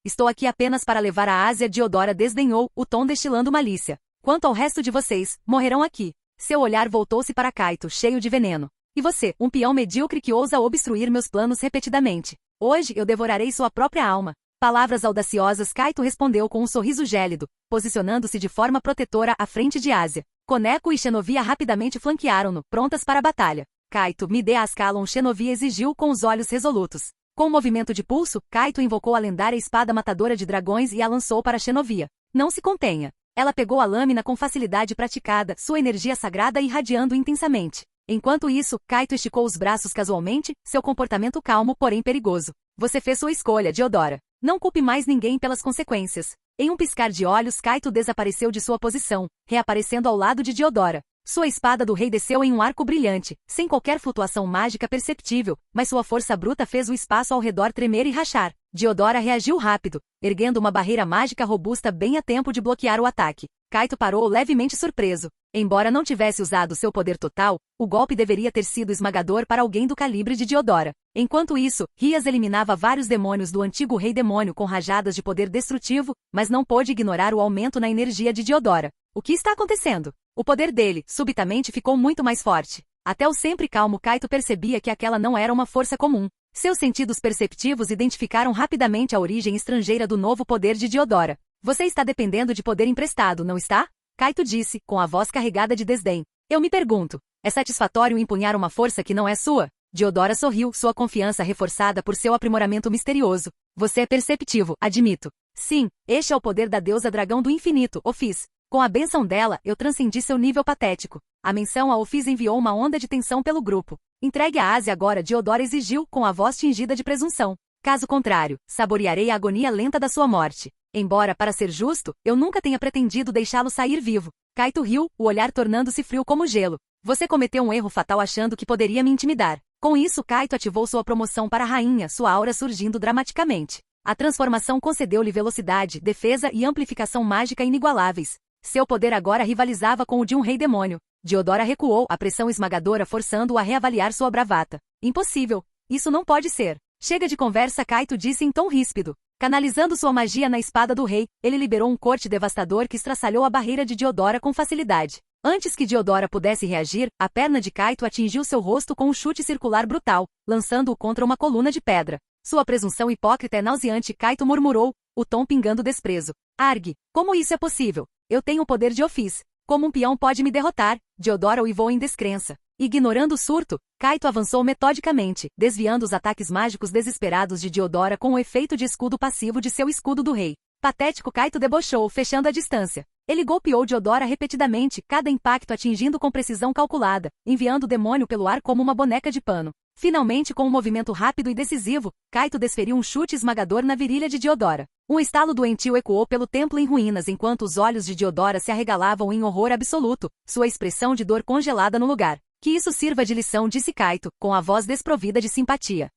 Estou aqui apenas para levar a Ásia. Diodora desdenhou, o tom destilando malícia. Quanto ao resto de vocês, morrerão aqui. Seu olhar voltou-se para Kaito, cheio de veneno. E você, um peão medíocre que ousa obstruir meus planos repetidamente. Hoje eu devorarei sua própria alma. Palavras audaciosas. Kaito respondeu com um sorriso gélido, posicionando-se de forma protetora à frente de Ásia. Koneko e Xenovia rapidamente flanquearam-no, prontas para a batalha. Kaito, me dê a Ascalon. Xenovia exigiu com os olhos resolutos. Com um movimento de pulso, Kaito invocou a lendária espada matadora de dragões e a lançou para Xenovia. Não se contenha. Ela pegou a lâmina com facilidade praticada, sua energia sagrada irradiando intensamente. Enquanto isso, Kaito esticou os braços casualmente, seu comportamento calmo, porém perigoso. Você fez sua escolha, Diodora. Não culpe mais ninguém pelas consequências. Em um piscar de olhos, Kaito desapareceu de sua posição, reaparecendo ao lado de Diodora. Sua espada do rei desceu em um arco brilhante, sem qualquer flutuação mágica perceptível, mas sua força bruta fez o espaço ao redor tremer e rachar. Diodora reagiu rápido, erguendo uma barreira mágica robusta bem a tempo de bloquear o ataque. Kaito parou levemente surpreso. Embora não tivesse usado seu poder total, o golpe deveria ter sido esmagador para alguém do calibre de Diodora. Enquanto isso, Rias eliminava vários demônios do antigo rei demônio com rajadas de poder destrutivo, mas não pôde ignorar o aumento na energia de Diodora. O que está acontecendo? O poder dele, subitamente, ficou muito mais forte. Até o sempre calmo Kaito percebia que aquela não era uma força comum. Seus sentidos perceptivos identificaram rapidamente a origem estrangeira do novo poder de Diodora. Você está dependendo de poder emprestado, não está? Kaito disse, com a voz carregada de desdém. Eu me pergunto, é satisfatório empunhar uma força que não é sua? Diodora sorriu, sua confiança reforçada por seu aprimoramento misterioso. Você é perceptivo, admito. Sim, este é o poder da deusa dragão do infinito, Ofis. Com a bênção dela, eu transcendi seu nível patético. A menção a Ofis enviou uma onda de tensão pelo grupo. Entregue a Ásia agora, Diodora exigiu, com a voz tingida de presunção. Caso contrário, saborearei a agonia lenta da sua morte. Embora, para ser justo, eu nunca tenha pretendido deixá-lo sair vivo. Kaito riu, o olhar tornando-se frio como gelo. Você cometeu um erro fatal achando que poderia me intimidar. Com isso, Kaito ativou sua promoção para rainha, sua aura surgindo dramaticamente. A transformação concedeu-lhe velocidade, defesa e amplificação mágica inigualáveis. Seu poder agora rivalizava com o de um rei demônio. Diodora recuou, a pressão esmagadora forçando-o a reavaliar sua bravata. Impossível. Isso não pode ser. Chega de conversa, Kaito disse em tom ríspido. Canalizando sua magia na espada do rei, ele liberou um corte devastador que estraçalhou a barreira de Diodora com facilidade. Antes que Diodora pudesse reagir, a perna de Kaito atingiu seu rosto com um chute circular brutal, lançando-o contra uma coluna de pedra. Sua presunção hipócrita é nauseante, Kaito murmurou, o tom pingando desprezo. Argue, como isso é possível? Eu tenho o poder de Ofis. Como um peão pode me derrotar? Diodora uivou em descrença. Ignorando o surto, Kaito avançou metodicamente, desviando os ataques mágicos desesperados de Diodora com o efeito de escudo passivo de seu escudo do rei. Patético, Kaito debochou, fechando a distância. Ele golpeou Diodora repetidamente, cada impacto atingindo com precisão calculada, enviando o demônio pelo ar como uma boneca de pano. Finalmente, com um movimento rápido e decisivo, Kaito desferiu um chute esmagador na virilha de Diodora. Um estalo doentio ecoou pelo templo em ruínas enquanto os olhos de Diodora se arregalavam em horror absoluto, sua expressão de dor congelada no lugar. Que isso sirva de lição, disse Kaito, com a voz desprovida de simpatia.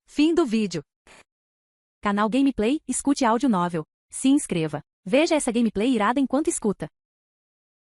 Fim do vídeo. Canal Gameplay, escute áudio novel. Se inscreva. Veja essa gameplay irada enquanto escuta.